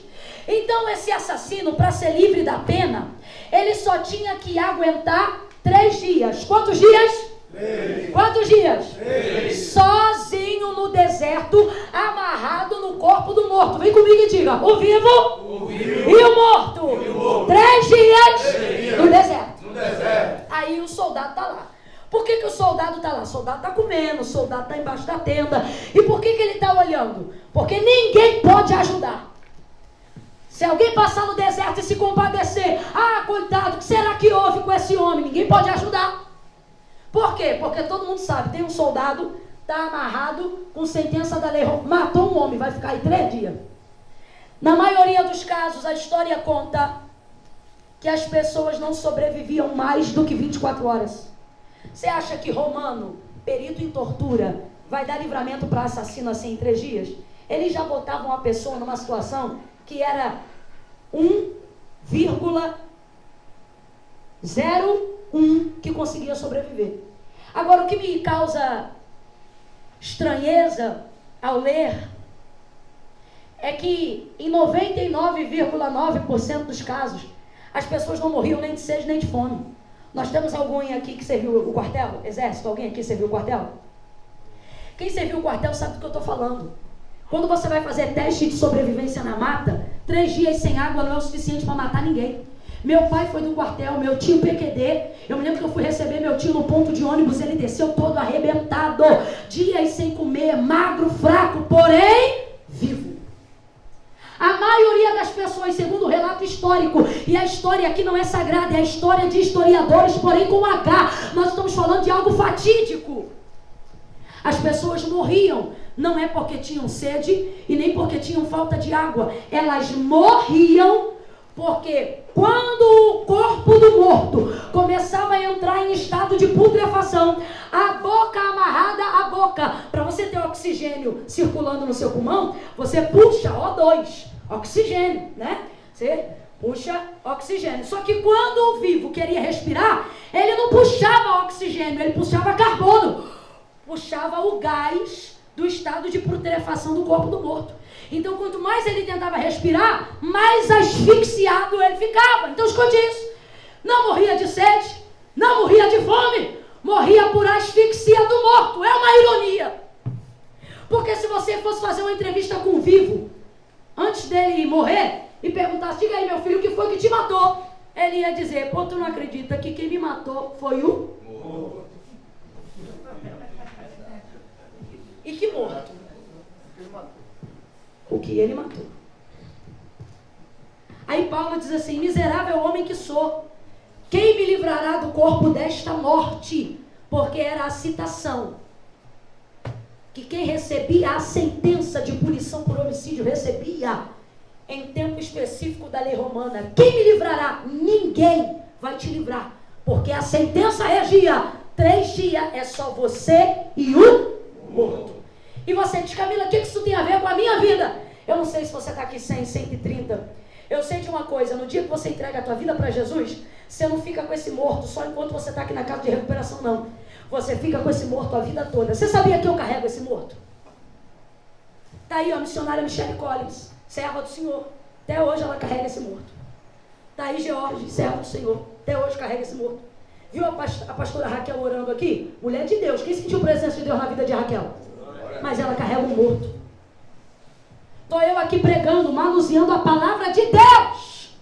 Então esse assassino, para ser livre da pena, ele só tinha que aguentar 3 dias. Quantos dias? 3. Quantos dias? 3. Sozinho no deserto, amarrado no corpo do morto. Vem comigo e diga: o vivo, e o morto. 3 dias no deserto. Aí o soldado está lá. Por que o soldado está lá? O soldado está comendo, o soldado está embaixo da tenda. E por que ele está olhando? Porque ninguém pode ajudar. Se alguém passar no deserto e se compadecer, coitado, o que será que houve com esse homem? Ninguém pode ajudar. Por quê? Porque todo mundo sabe, tem um soldado, está amarrado com sentença da lei, matou um homem, vai ficar aí 3 dias. Na maioria dos casos, a história conta que as pessoas não sobreviviam mais do que 24 horas. Você acha que Romano, perito em tortura, vai dar livramento para assassino assim em 3 dias? Eles já botavam uma pessoa numa situação que era 1,01 que conseguia sobreviver. Agora, o que me causa estranheza ao ler é que em 99,9% dos casos as pessoas não morriam nem de sede nem de fome. Nós temos alguém aqui que serviu o quartel? Exército, alguém aqui serviu o quartel? Quem serviu o quartel sabe do que eu estou falando. Quando você vai fazer teste de sobrevivência na mata, 3 dias sem água não é o suficiente para matar ninguém. Meu pai foi do quartel, meu tio PQD. Eu me lembro que eu fui receber meu tio no ponto de ônibus, ele desceu todo arrebentado. Dias sem comer, magro, fraco, porém vivo. A maioria das pessoas, segundo o relato histórico, e a história aqui não é sagrada, é a história de historiadores, porém com H. Nós estamos falando de algo fatídico. As pessoas morriam, não é porque tinham sede e nem porque tinham falta de água. Elas morriam porque quando o corpo do morto começava a entrar em estado de putrefação, a boca amarrada à boca, para você ter oxigênio circulando no seu pulmão, você puxa O2, oxigênio, né? Você puxa oxigênio. Só que quando o vivo queria respirar, ele não puxava oxigênio, ele puxava carbono, puxava o gás do estado de putrefação do corpo do morto. Então, quanto mais ele tentava respirar, mais asfixiado ele ficava. Então, escute isso. Não morria de sede, não morria de fome, morria por asfixia do morto. É uma ironia. Porque se você fosse fazer uma entrevista com um vivo, antes dele morrer, e perguntasse: diga aí, meu filho, o que foi que te matou? Ele ia dizer: pô, tu não acredita que quem me matou foi o morto. E que morto? O que ele matou. Aí Paulo diz assim: miserável homem que sou, quem me livrará do corpo desta morte? Porque era a citação que quem recebia a sentença de punição por homicídio recebia em tempo específico da lei romana. Quem me livrará? Ninguém vai te livrar, porque a sentença regia: 3 dias é só você e o morto. E você diz: Camila, o que isso tem a ver com a minha vida? Eu não sei se você está aqui 100, 130. Eu sei de uma coisa: no dia que você entrega a tua vida para Jesus, você não fica com esse morto só enquanto você está aqui na casa de recuperação, não. Você fica com esse morto a vida toda. Você sabia que eu carrego esse morto? Está aí a missionária Michelle Collins, serva do Senhor. Até hoje ela carrega esse morto. Está aí George, serva do Senhor. Até hoje carrega esse morto. Viu a pastora Raquel orando aqui? Mulher de Deus. Quem sentiu a presença de Deus na vida de Raquel? Mas ela carrega um morto. Estou eu aqui pregando, manuseando a palavra de Deus.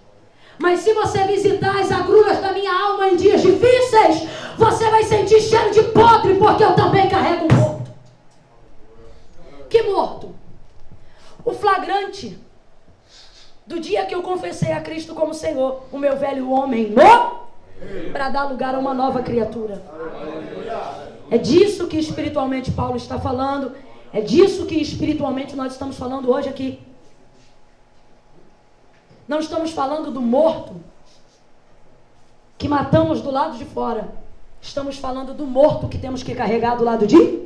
Mas se você visitar as agruras da minha alma em dias difíceis, você vai sentir cheiro de podre, porque eu também carrego um morto. Que morto? O flagrante do dia que eu confessei a Cristo como Senhor, o meu velho homem para dar lugar a uma nova criatura. É disso que espiritualmente Paulo está falando. É disso que espiritualmente nós estamos falando hoje aqui. Não estamos falando do morto que matamos do lado de fora. Estamos falando do morto que temos que carregar do lado de...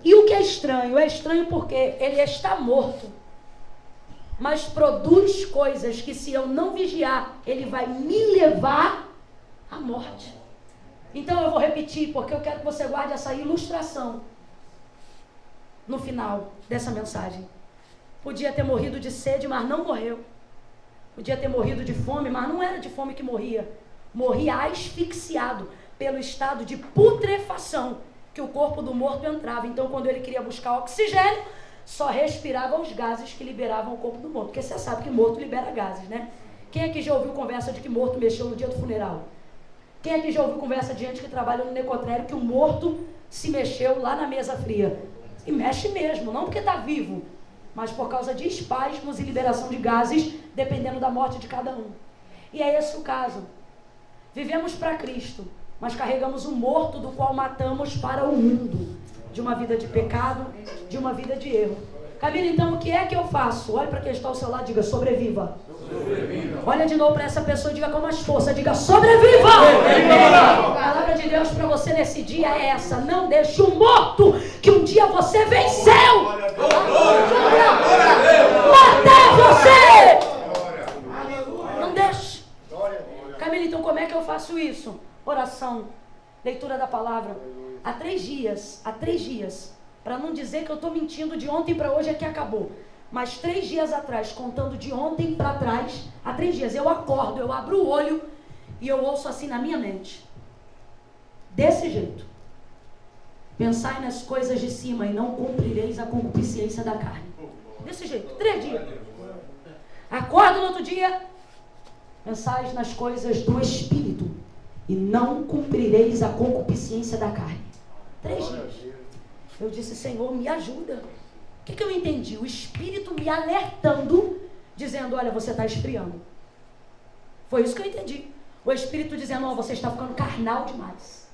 E o que é estranho? É estranho porque ele está morto, mas produz coisas que, se eu não vigiar, ele vai me levar à morte. Então eu vou repetir, porque eu quero que você guarde essa ilustração no final dessa mensagem. Podia ter morrido de sede, mas não morreu. Podia ter morrido de fome, mas não era de fome que morria. Morria asfixiado pelo estado de putrefação que o corpo do morto entrava. Então, quando ele queria buscar oxigênio, só respirava os gases que liberavam o corpo do morto. Porque você sabe que morto libera gases, né? Quem aqui já ouviu conversa de que morto mexeu no dia do funeral? Quem aqui já ouviu conversa de gente que trabalha no necrotério que o morto se mexeu lá na mesa fria? E mexe mesmo, não porque está vivo, mas por causa de espasmos e liberação de gases, dependendo da morte de cada um. E é esse o caso. Vivemos para Cristo, mas carregamos um morto do qual matamos para o mundo, de uma vida de pecado, de uma vida de erro. Camila, então o que é que eu faço? Olha para quem está ao seu lado e diga: sobreviva. Sobreviva. Olha de novo para essa pessoa e diga com mais força: diga sobreviva. A palavra de Deus para você nesse dia é essa: não deixe o morto que um dia você venceu matar você. Não deixe. Camila, então como é que eu faço isso? Oração, leitura da palavra. Há 3 dias, para não dizer que eu estou mentindo, de ontem para hoje é que acabou, mas 3 dias atrás, contando de ontem para trás, há 3 dias eu acordo, eu abro o olho e eu ouço assim na minha mente, desse jeito: pensai nas coisas de cima e não cumprireis a concupiscência da carne. Desse jeito, 3 dias. Acordo no outro dia: pensais nas coisas do Espírito e não cumprireis a concupiscência da carne. 3 dias. Eu disse: Senhor, me ajuda. O que eu entendi? O Espírito me alertando, dizendo: olha, você está esfriando. Foi isso que eu entendi. O Espírito dizendo: ó, você está ficando carnal demais.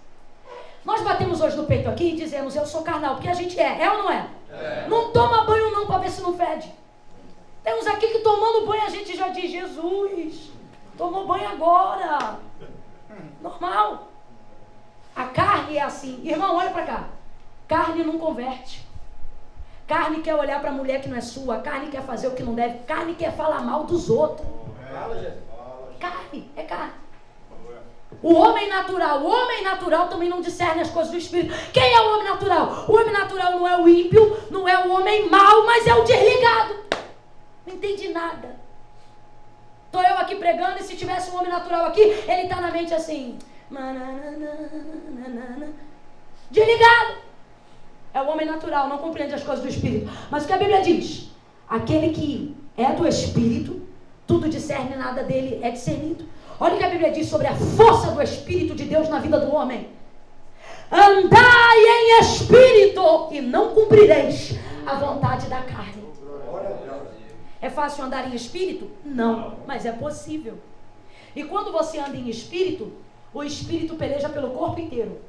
Nós batemos hoje no peito aqui e dizemos: eu sou carnal, porque a gente é ou não é? Não toma banho não, para ver se não fede. Tem uns aqui que tomando banho a gente já diz: Jesus, tomou banho agora. Normal. A carne é assim. Irmão, olha para cá. Carne não converte. Carne quer olhar para a mulher que não é sua. Carne quer fazer o que não deve. Carne quer falar mal dos outros. Carne, é carne. O homem natural também não discerne as coisas do Espírito. Quem é o homem natural? O homem natural não é o ímpio, não é o homem mau, mas é o desligado. Não entende nada. Estou eu aqui pregando, e se tivesse um homem natural aqui, ele está na mente assim: desligado. É o homem natural, não compreende as coisas do Espírito. Mas o que a Bíblia diz? Aquele que é do Espírito, tudo discerne, nada dele é discernido. Olha o que a Bíblia diz sobre a força do Espírito de Deus na vida do homem: andai em Espírito e não cumprireis a vontade da carne. É fácil andar em Espírito? Não, mas é possível. E quando você anda em Espírito, o Espírito peleja pelo corpo inteiro.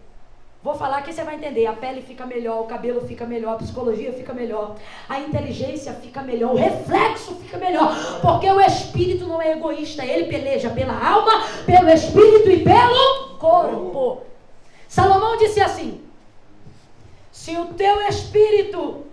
Vou falar que você vai entender. A pele fica melhor, o cabelo fica melhor, a psicologia fica melhor, a inteligência fica melhor, o reflexo fica melhor, porque o Espírito não é egoísta. Ele peleja pela alma, pelo Espírito e pelo corpo. Salomão disse assim: se o teu Espírito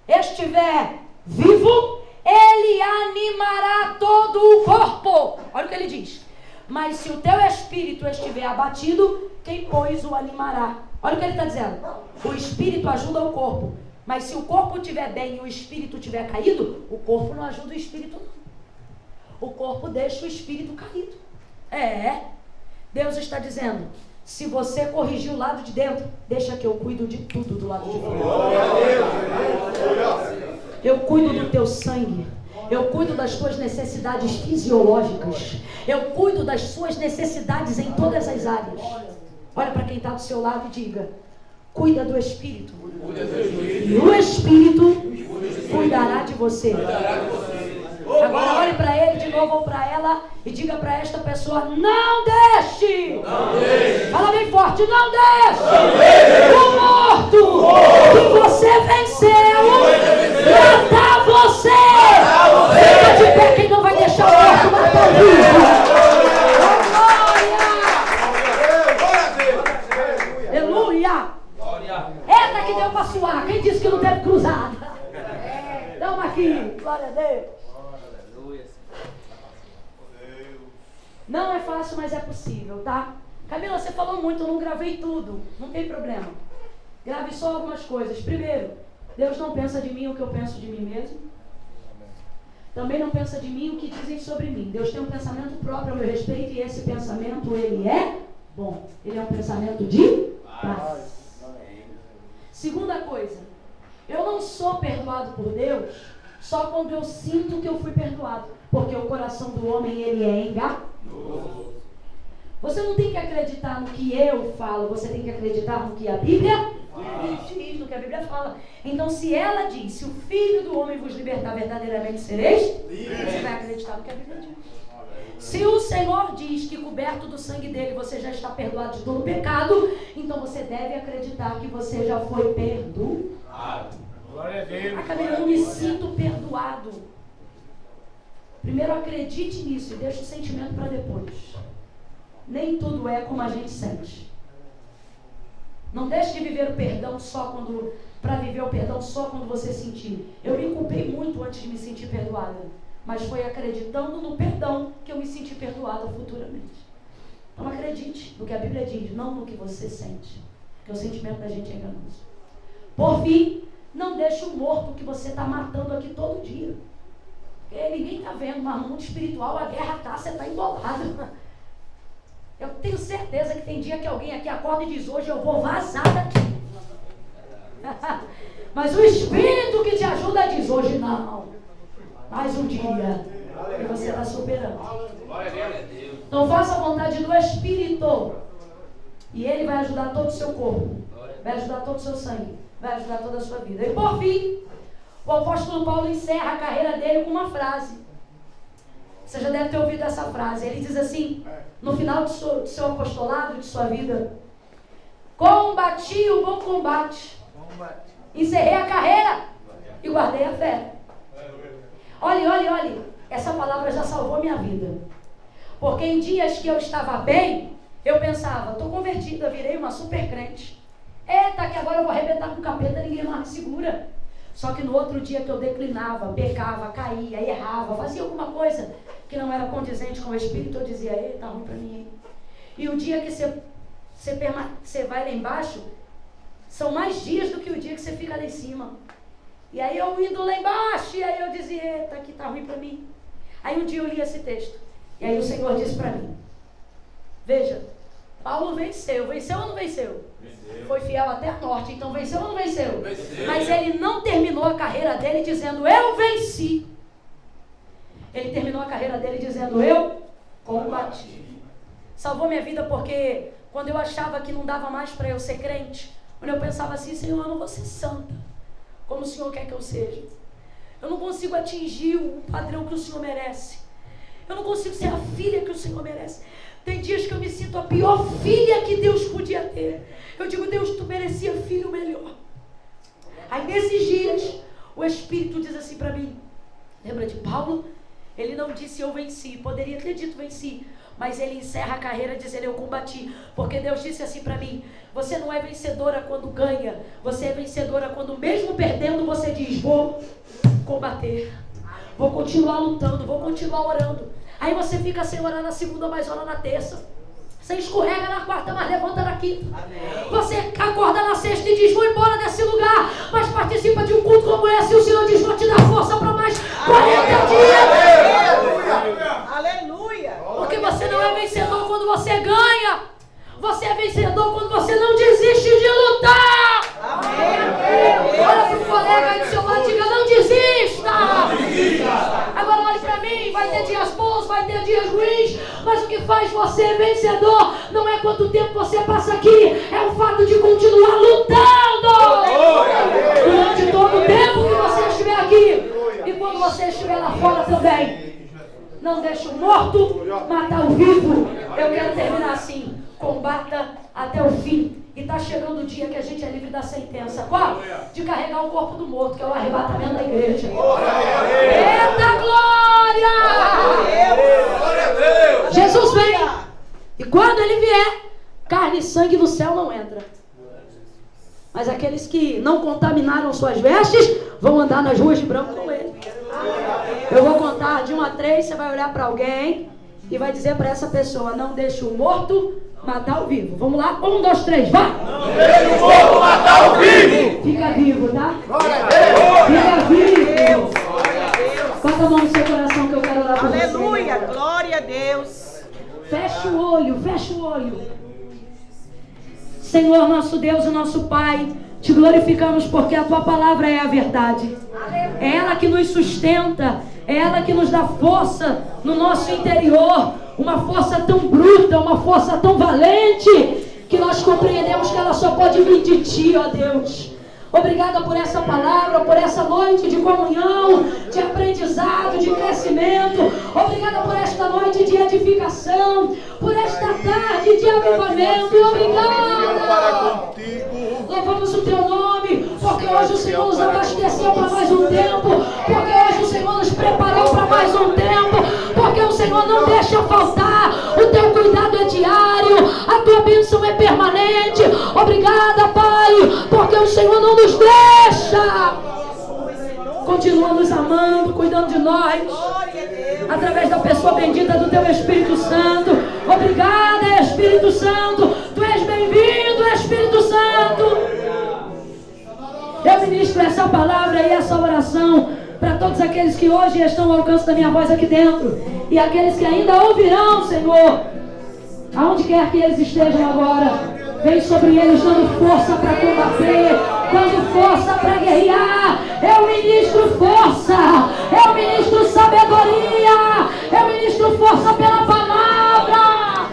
estiver vivo, ele animará todo o corpo. Olha o que ele diz: mas se o teu espírito estiver abatido, quem pois o animará? Olha o que ele está dizendo: o espírito ajuda o corpo, mas se o corpo estiver bem e o espírito estiver caído, o corpo não ajuda o espírito não. O corpo deixa o espírito caído. Deus está dizendo: se você corrigir o lado de dentro, deixa que eu cuido de tudo do lado de fora. Eu cuido do teu sangue. Eu cuido das tuas necessidades fisiológicas. Eu cuido das suas necessidades em todas as áreas. Olha para quem está do seu lado e diga: cuida do Espírito. E o Espírito cuidará de você. Agora olhe para ele de novo ou para ela e diga para esta pessoa: não deixe. Fala bem forte: não deixe o morto que você venceu matar você. Fica de pé quem não vai deixar o morto matar o vivo. nada. Dá uma aqui, glória a Deus. Não é fácil, mas é possível, tá? Camila, você falou muito, eu não gravei tudo. Não tem problema. Grave só algumas coisas. Primeiro, Deus não pensa de mim o que eu penso de mim mesmo. Também não pensa de mim o que dizem sobre mim. Deus tem um pensamento próprio a meu respeito e esse pensamento, ele é bom. Ele é um pensamento de paz. Segunda coisa, eu não sou perdoado por Deus só quando eu sinto que eu fui perdoado. Porque o coração do homem, ele é enganoso. Você não tem que acreditar no que eu falo, você tem que acreditar no que a Bíblia diz, no que a Bíblia fala. Então, se ela diz, se o Filho do homem vos libertar, verdadeiramente sereis, você vai acreditar no que a Bíblia diz. Se o Senhor diz que coberto do sangue dele você já está perdoado de todo pecado, então você deve acreditar que você já foi perdoado. Glória a Deus. Ah, Camila, eu não me sinto perdoado. Primeiro acredite nisso e deixe o sentimento para depois. Nem tudo é como a gente sente. Não deixe de viver o perdão para viver o perdão só quando você sentir. Eu me culpei muito antes de me sentir perdoada, mas foi acreditando no perdão que eu me senti perdoada futuramente. Então acredite no que a Bíblia diz, não no que você sente, porque o sentimento da gente é enganoso. Por fim, não deixe o morto que você está matando aqui todo dia. Porque ninguém está vendo, mas no mundo espiritual a guerra está, você está embolado. Eu tenho certeza que tem dia que alguém aqui acorda e diz, hoje eu vou vazar daqui. Mas o Espírito que te ajuda diz, hoje não. Mais um dia. E você está superando. Então faça a vontade do Espírito. E ele vai ajudar todo o seu corpo. Vai ajudar todo o seu sangue. Vai ajudar toda a sua vida. E por fim, o apóstolo Paulo encerra a carreira dele com uma frase. Você já deve ter ouvido essa frase. Ele diz assim, no final do seu apostolado, de sua vida: combati o bom combate, encerrei a carreira e guardei a fé. Olhe, essa palavra já salvou minha vida. Porque em dias que eu estava bem, eu pensava, estou convertida, virei uma super crente. Eita, que agora eu vou arrebentar com o capeta, ninguém mais me segura. Só que no outro dia que eu declinava, pecava, caía, errava, fazia alguma coisa que não era condizente com o Espírito, eu dizia, tá ruim pra mim. E o dia que você vai lá embaixo, são mais dias do que o dia que você fica lá em cima. E aí eu indo lá embaixo, e aí eu dizia, eita, que tá ruim pra mim. Aí um dia eu li esse texto, e aí o Senhor disse pra mim, veja, Paulo venceu ou não venceu? Foi fiel até a morte, então venceu ou não venceu? Mas ele não terminou a carreira dele dizendo, eu venci. Ele terminou a carreira dele dizendo, eu combati. Salvou minha vida porque quando eu achava que não dava mais para eu ser crente, quando eu pensava assim, Senhor, eu não vou ser santa, como o Senhor quer que eu seja. Eu não consigo atingir o padrão que o Senhor merece. Eu não consigo ser a filha que o Senhor merece. Tem dias que eu me sinto a pior filha que Deus podia ter. Eu digo, Deus, tu merecia filho melhor. Aí nesses dias, o Espírito diz assim para mim, lembra de Paulo? Ele não disse eu venci, poderia ter dito venci, mas ele encerra a carreira dizendo eu combati, porque Deus disse assim para mim, você não é vencedora quando ganha, você é vencedora quando mesmo perdendo você diz, vou combater, vou continuar lutando, vou continuar orando. Aí você fica sem orar na segunda, mas ora na terça. Você escorrega na quarta, mas levanta na quinta. Você acorda na sexta e diz, vou embora desse lugar, mas participa de um culto como esse, e o Senhor diz, vou te dar força para mais 40 dias. Aleluia! Porque você não é vencedor quando você ganha. Você é vencedor quando você não desiste de lutar. Amém. Olha para o colega aí do seu lado e diga, não desista. Agora olhe para mim, vai ter dias bons, vai ter dias ruins, mas o que faz você vencedor não é quanto tempo você passa aqui, é o fato de continuar lutando durante todo o tempo que você estiver aqui e quando você estiver lá fora também. Não deixe o morto matar o vivo. Eu quero terminar assim, combata até o fim. E está chegando o dia que a gente é livre da sentença. Qual? De carregar o corpo do morto, que é o arrebatamento da igreja. Eita glória! Glória a Deus! Jesus vem. E quando ele vier, carne e sangue no céu não entra. Mas aqueles que não contaminaram suas vestes vão andar nas ruas de branco com ele. Eu vou contar de 1 a 3, você vai olhar para alguém e vai dizer para essa pessoa: não deixe o morto matar o vivo. Vamos lá? 1, 2, 3, vai! Não deixe o morto matar o vivo! Fica vivo, tá? Fica vivo! Bota a mão no seu coração que eu quero orar por você. Aleluia, glória a Deus. Fecha o olho, fecha o olho. Senhor, nosso Deus e nosso Pai, te glorificamos porque a tua palavra é a verdade. É ela que nos sustenta, é ela que nos dá força no nosso interior. Uma força tão bruta, uma força tão valente, que nós compreendemos que ela só pode vir de ti, ó Deus. Obrigada por essa palavra, por essa noite de comunhão, de aprendizado, de crescimento. Obrigada por esta noite de edificação, por esta tarde de avivamento. Obrigada! Louvamos o teu nome, porque hoje o Senhor nos abasteceu para mais um tempo, porque hoje o Senhor nos preparou para mais um tempo, porque o Senhor não deixa faltar. O teu cuidado é diário, a tua bênção é permanente. Obrigada, Pai, porque o Senhor não nos deixa. Continua nos amando, cuidando de nós, através da pessoa bendita do teu Espírito Santo. Obrigada, Espírito Santo. Tu és bem-vindo, Espírito Santo. Eu ministro essa palavra e essa oração para todos aqueles que hoje estão ao alcance da minha voz aqui dentro e aqueles que ainda ouvirão, Senhor, aonde quer que eles estejam agora. Vem sobre eles dando força para combater, dando força para guerrear. Eu ministro força, eu ministro sabedoria, eu ministro força pela palavra.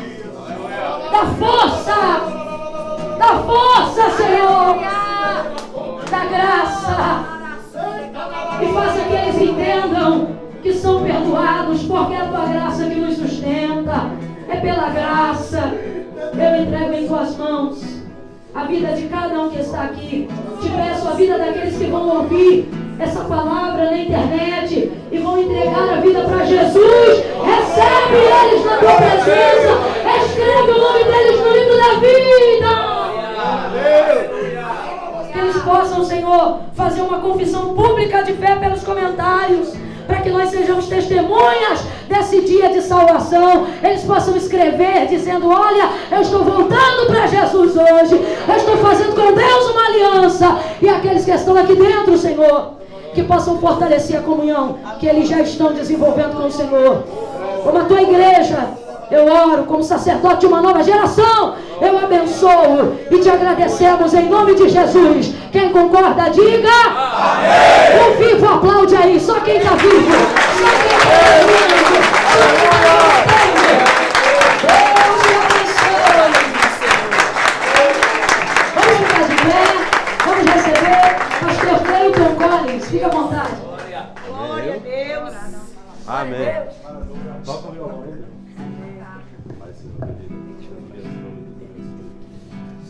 Dá força, Senhor, dá graça, e faça que eles entendam que são perdoados, porque é a tua graça que nos sustenta. É pela graça. Eu entrego em tuas mãos a vida de cada um que está aqui. Te peço a vida daqueles que vão ouvir essa palavra na internet e vão entregar a vida para Jesus. Recebe eles na tua presença. Escreve o nome deles no livro da vida. Que eles possam, Senhor, fazer uma confissão pública de fé pelos comentários, para que nós sejamos testemunhas desse dia de salvação. Eles possam escrever dizendo: olha, eu estou voltando para Jesus hoje, eu estou fazendo com Deus uma aliança. E aqueles que estão aqui dentro, Senhor, que possam fortalecer a comunhão que eles já estão desenvolvendo com o Senhor. Como a tua igreja, eu oro como sacerdote de uma nova geração. Eu abençoo e te agradecemos em nome de Jesus. Quem concorda, diga amém. O vivo aplaude aí. Só quem está vivo. Só quem está vivo. Deus te abençoe. Vamos ficar de pé. Vamos receber pastor Cleiton Collins. Fica à vontade. Glória a Deus. Amém.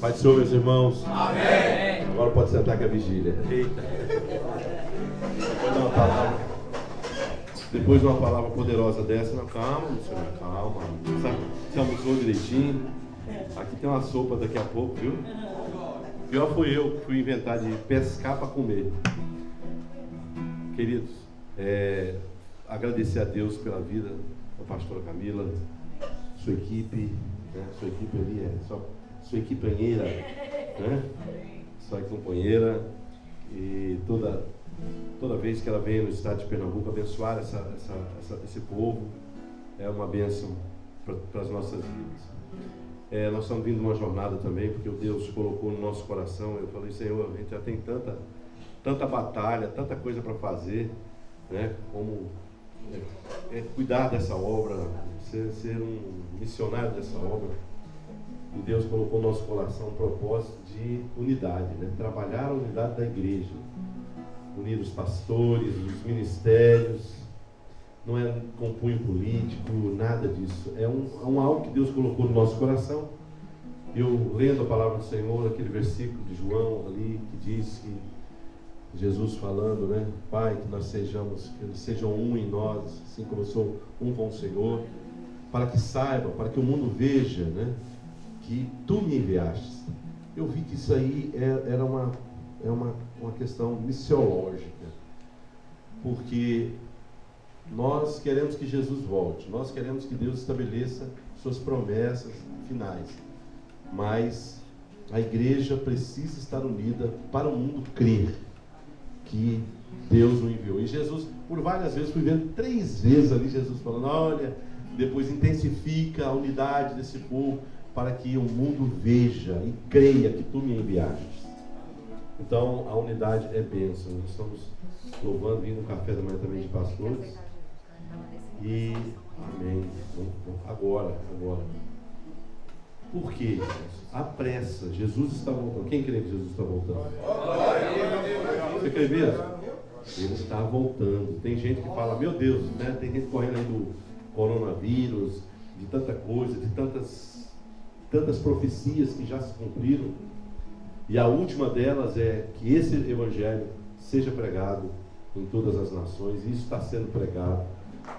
Pai do Senhor, meus irmãos. Amém. Agora pode sentar que é a vigília. Eita. Depois de uma palavra poderosa dessa, não, calma, senhor, calma. Você almoçou direitinho. Aqui tem uma sopa daqui a pouco, viu? Pior fui eu que fui inventar de pescar para comer. Queridos, agradecer a Deus pela vida da pastora Camila, sua equipe, né? Sua equipe ali sua equipanheira, né? Sua companheira, e toda vez que ela vem no estado de Pernambuco abençoar esse povo, é uma bênção para as nossas vidas. Nós estamos vindo uma jornada também, porque o Deus colocou no nosso coração. Eu falei: Senhor, a gente já tem tanta batalha, tanta coisa para fazer, né? Como cuidar dessa obra, ser um missionário dessa obra. E Deus colocou no nosso coração um propósito de unidade, né? Trabalhar a unidade da igreja, unir os pastores, os ministérios. Não é com cunho político, nada disso. É algo que Deus colocou no nosso coração. Eu lendo a palavra do Senhor, aquele versículo de João ali, que diz que Jesus falando, né? Pai, que nós sejamos, que eles sejam um em nós, assim como eu sou um com o Senhor, para que saiba, para que o mundo veja, né? Que tu me enviaste. Eu vi que isso aí é uma questão missiológica, porque nós queremos que Jesus volte, nós queremos que Deus estabeleça suas promessas finais, mas a igreja precisa estar unida para o mundo crer que Deus o enviou. E Jesus, por várias vezes, fui vendo 3 vezes ali Jesus falando, olha, depois intensifica a unidade desse povo para que o mundo veja e creia que tu me enviaste. Então, a unidade é bênção. Nós estamos louvando, vindo no café da manhã também de pastores. E, amém. Agora. Por quê? A pressa. Jesus está voltando. Quem crê que Jesus está voltando? Você crê mesmo? Ele está voltando. Tem gente que fala, meu Deus, né? Tem gente correndo aí do coronavírus, de tanta coisa, de tantas profecias que já se cumpriram. E a última delas é que esse evangelho seja pregado em todas as nações. Isso está sendo pregado,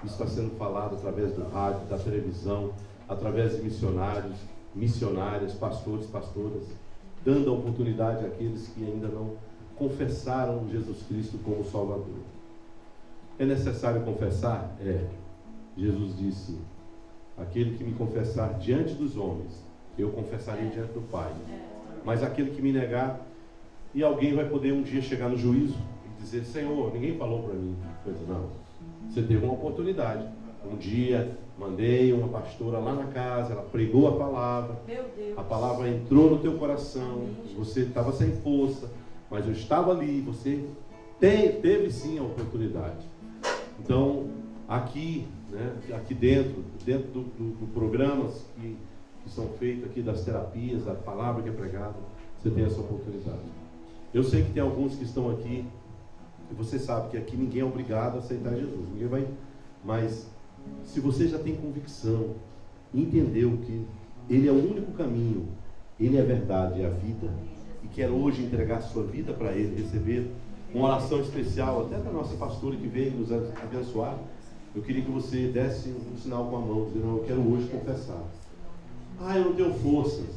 isso está sendo falado através do rádio, da televisão, através de missionários, missionárias, pastores, pastoras, dando a oportunidade àqueles que ainda não confessaram Jesus Cristo como Salvador. É necessário confessar? É. Jesus disse, aquele que me confessar diante dos homens, eu confessarei diante do Pai. Mas aquele que me negar, e alguém vai poder um dia chegar no juízo e dizer, Senhor, ninguém falou para mim. Não, você teve uma oportunidade. Um dia mandei uma pastora lá na casa, ela pregou a palavra, a palavra entrou no teu coração, você estava sem força, mas eu estava ali, você teve sim a oportunidade. Então, aqui, né, aqui dentro do programas que são feitos aqui, das terapias, da palavra que é pregada, você tem essa oportunidade. Eu sei que tem alguns que estão aqui, e você sabe que aqui ninguém é obrigado a aceitar Jesus, ninguém vai, mas se você já tem convicção, entendeu que Ele é o único caminho, Ele é a verdade, é a vida, e quer hoje entregar a sua vida para Ele, receber uma oração especial, até da nossa pastora que veio nos abençoar, eu queria que você desse um sinal com a mão, dizendo, eu quero hoje confessar. Eu não tenho forças.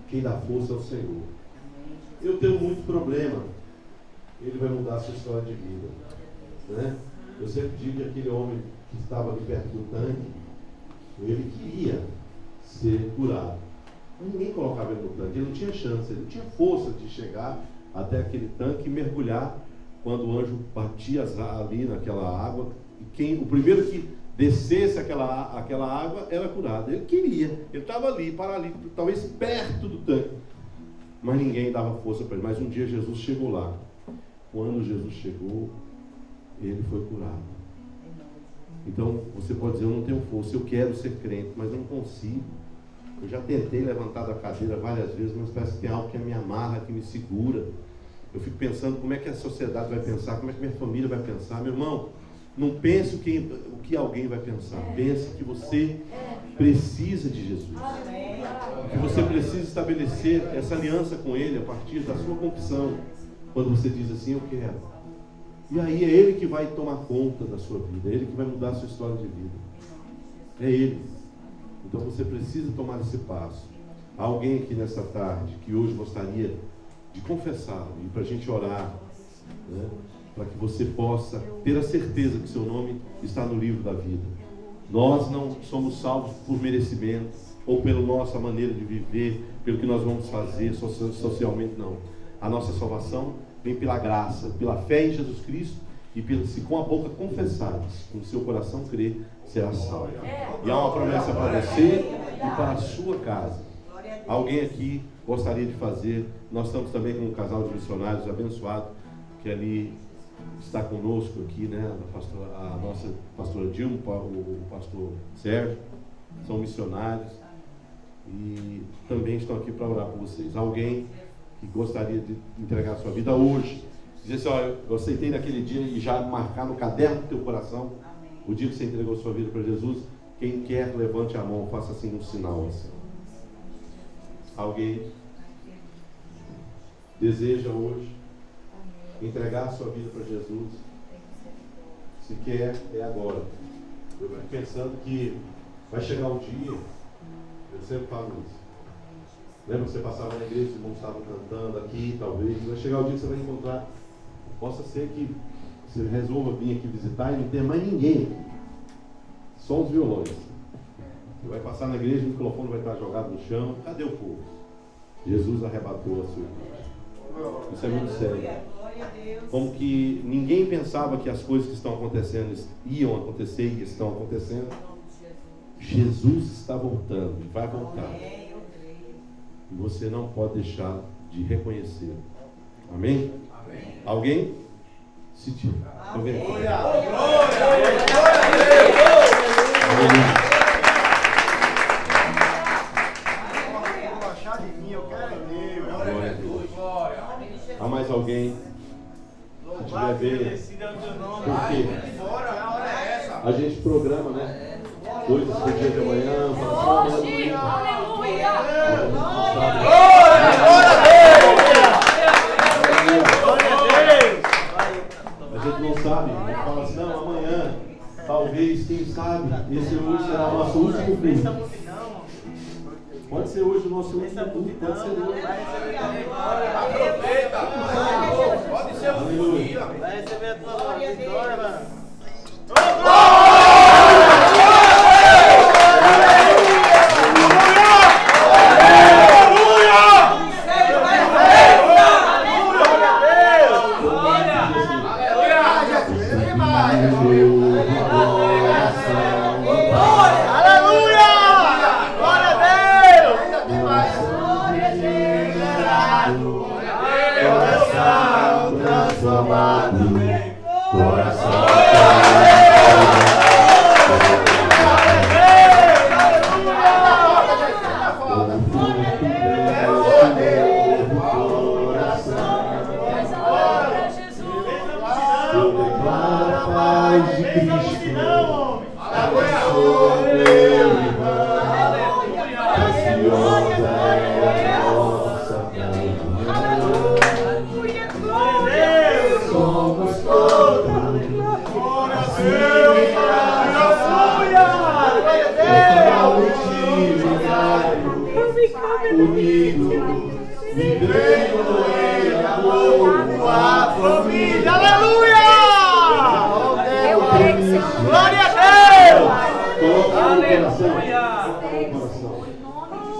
Quem dá força é o Senhor. Eu tenho muito problema. Ele vai mudar a sua história de vida, né? Eu sempre digo que aquele homem que estava ali perto do tanque, ele queria ser curado. Mas ninguém colocava ele no tanque, ele não tinha chance, ele não tinha força de chegar até aquele tanque e mergulhar quando o anjo batia ali naquela água. E o primeiro que descesse aquela água era curado. Ele queria, ele estava ali, paralítico, talvez perto do tanque, mas ninguém dava força para ele. Mas um dia Jesus chegou lá. Quando Jesus chegou, ele foi curado. Então você pode dizer, eu não tenho força, eu quero ser crente, mas não consigo. Eu já tentei levantar da cadeira várias vezes, mas parece que tem algo que me amarra, que me segura. Eu fico pensando como é que a sociedade vai pensar, como é que minha família vai pensar. Meu irmão, não pense o que alguém vai pensar. Pense que você precisa de Jesus. Que você precisa estabelecer essa aliança com Ele a partir da sua confissão. Quando você diz assim, eu quero. E aí é Ele que vai tomar conta da sua vida. É Ele que vai mudar a sua história de vida. É Ele. Então você precisa tomar esse passo. Há alguém aqui nessa tarde que hoje gostaria de confessar e para a gente orar, né? Para que você possa ter a certeza que seu nome está no livro da vida. Nós não somos salvos por merecimento ou pela nossa maneira de viver, pelo que nós vamos fazer socialmente, não. A nossa salvação vem pela graça, pela fé em Jesus Cristo e se com a boca confessares, com o seu coração crer, será salvo. E há uma promessa para você e para a sua casa. Alguém aqui gostaria de fazer? Nós estamos também com um casal de missionários abençoado que ali está conosco aqui, né? A nossa pastora Dilma, o pastor Sérgio, são missionários e também estão aqui para orar por vocês. Alguém que gostaria de entregar a sua vida hoje, dizer assim, olha, eu aceitei naquele dia e já marcar no caderno do teu coração o dia que você entregou a sua vida para Jesus. Quem quer, levante a mão, faça assim um sinal assim. Alguém deseja hoje entregar a sua vida para Jesus? Se quer, é agora. Eu fico pensando que vai chegar um dia, eu sempre falo isso, Lembra que você passava na igreja, os irmãos estavam cantando aqui, talvez. Vai chegar o dia que você vai encontrar. Possa ser que você resolva vir aqui visitar e não ter mais ninguém aqui. Só os violões. Você vai passar na igreja, o microfone vai estar jogado no chão. Cadê o povo? Jesus arrebatou a sua igreja. Isso é muito sério. Como que ninguém pensava que as coisas que estão acontecendo iam acontecer e estão acontecendo. Jesus está voltando e vai voltar. E você não pode deixar de reconhecer. Amém? Amém. Alguém? Se tiver. Glória! Glória! Há mais alguém? Se tiver bem. Por quê? A gente programa, né? Coisas do dia de amanhã. Hoje, aleluia! A gente não sabe. A gente fala assim, não, amanhã, talvez, quem sabe, esse hoje será o nosso último culto. Pode ser hoje o nosso último culto, pode ser hoje. Aproveita! Pode ser um dia. Vai receber a tua vitória, mano.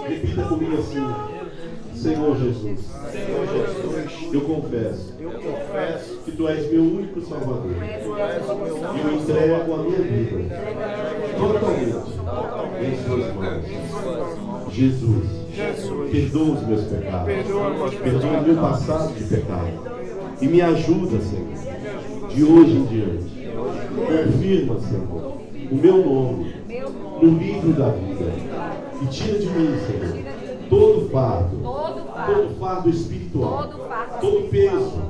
Repita comigo assim: Senhor Jesus, eu confesso que Tu és meu único Salvador. E eu entrego a minha vida totalmente em Suas mãos. Jesus, perdoa os meus pecados, perdoa o meu passado de pecado e me ajuda, Senhor, de hoje em diante. Confirma, Senhor, o meu nome no livro da vida e tira de mim, Senhor, todo fardo espiritual, todo peso,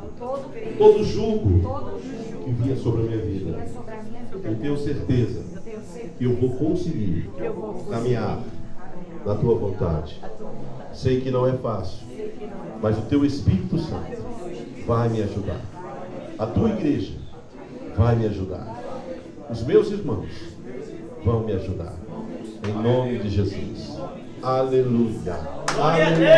todo jugo que vinha sobre a minha vida. Eu tenho certeza que eu vou conseguir caminhar na Tua vontade. Sei que não é fácil, mas o Teu Espírito Santo vai me ajudar. A Tua igreja vai me ajudar. Os meus irmãos vão me ajudar. Em nome de Jesus. Aleluia. Aleluia.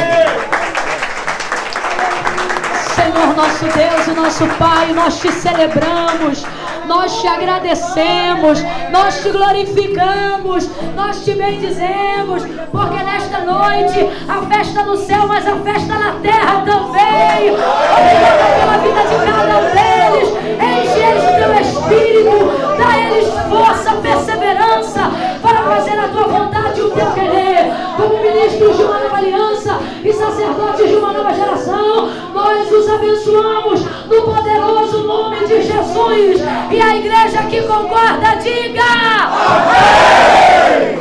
Senhor nosso Deus e nosso Pai, nós Te celebramos, nós Te agradecemos, nós Te glorificamos, nós Te bendizemos, porque nesta noite a festa no céu, mas a festa na terra também. Obrigada pela vida de cada um deles, enche eles do Teu Espírito, dá eles força, perseverança para fazer a Tua vontade e o Teu querer. Como ministros de uma nova aliança e sacerdotes de uma nova geração, nós os abençoamos no poderoso nome de Jesus. E a igreja que concorda, diga amém!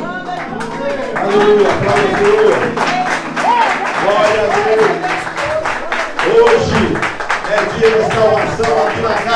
Aleluia, aleluia. Glória a Deus.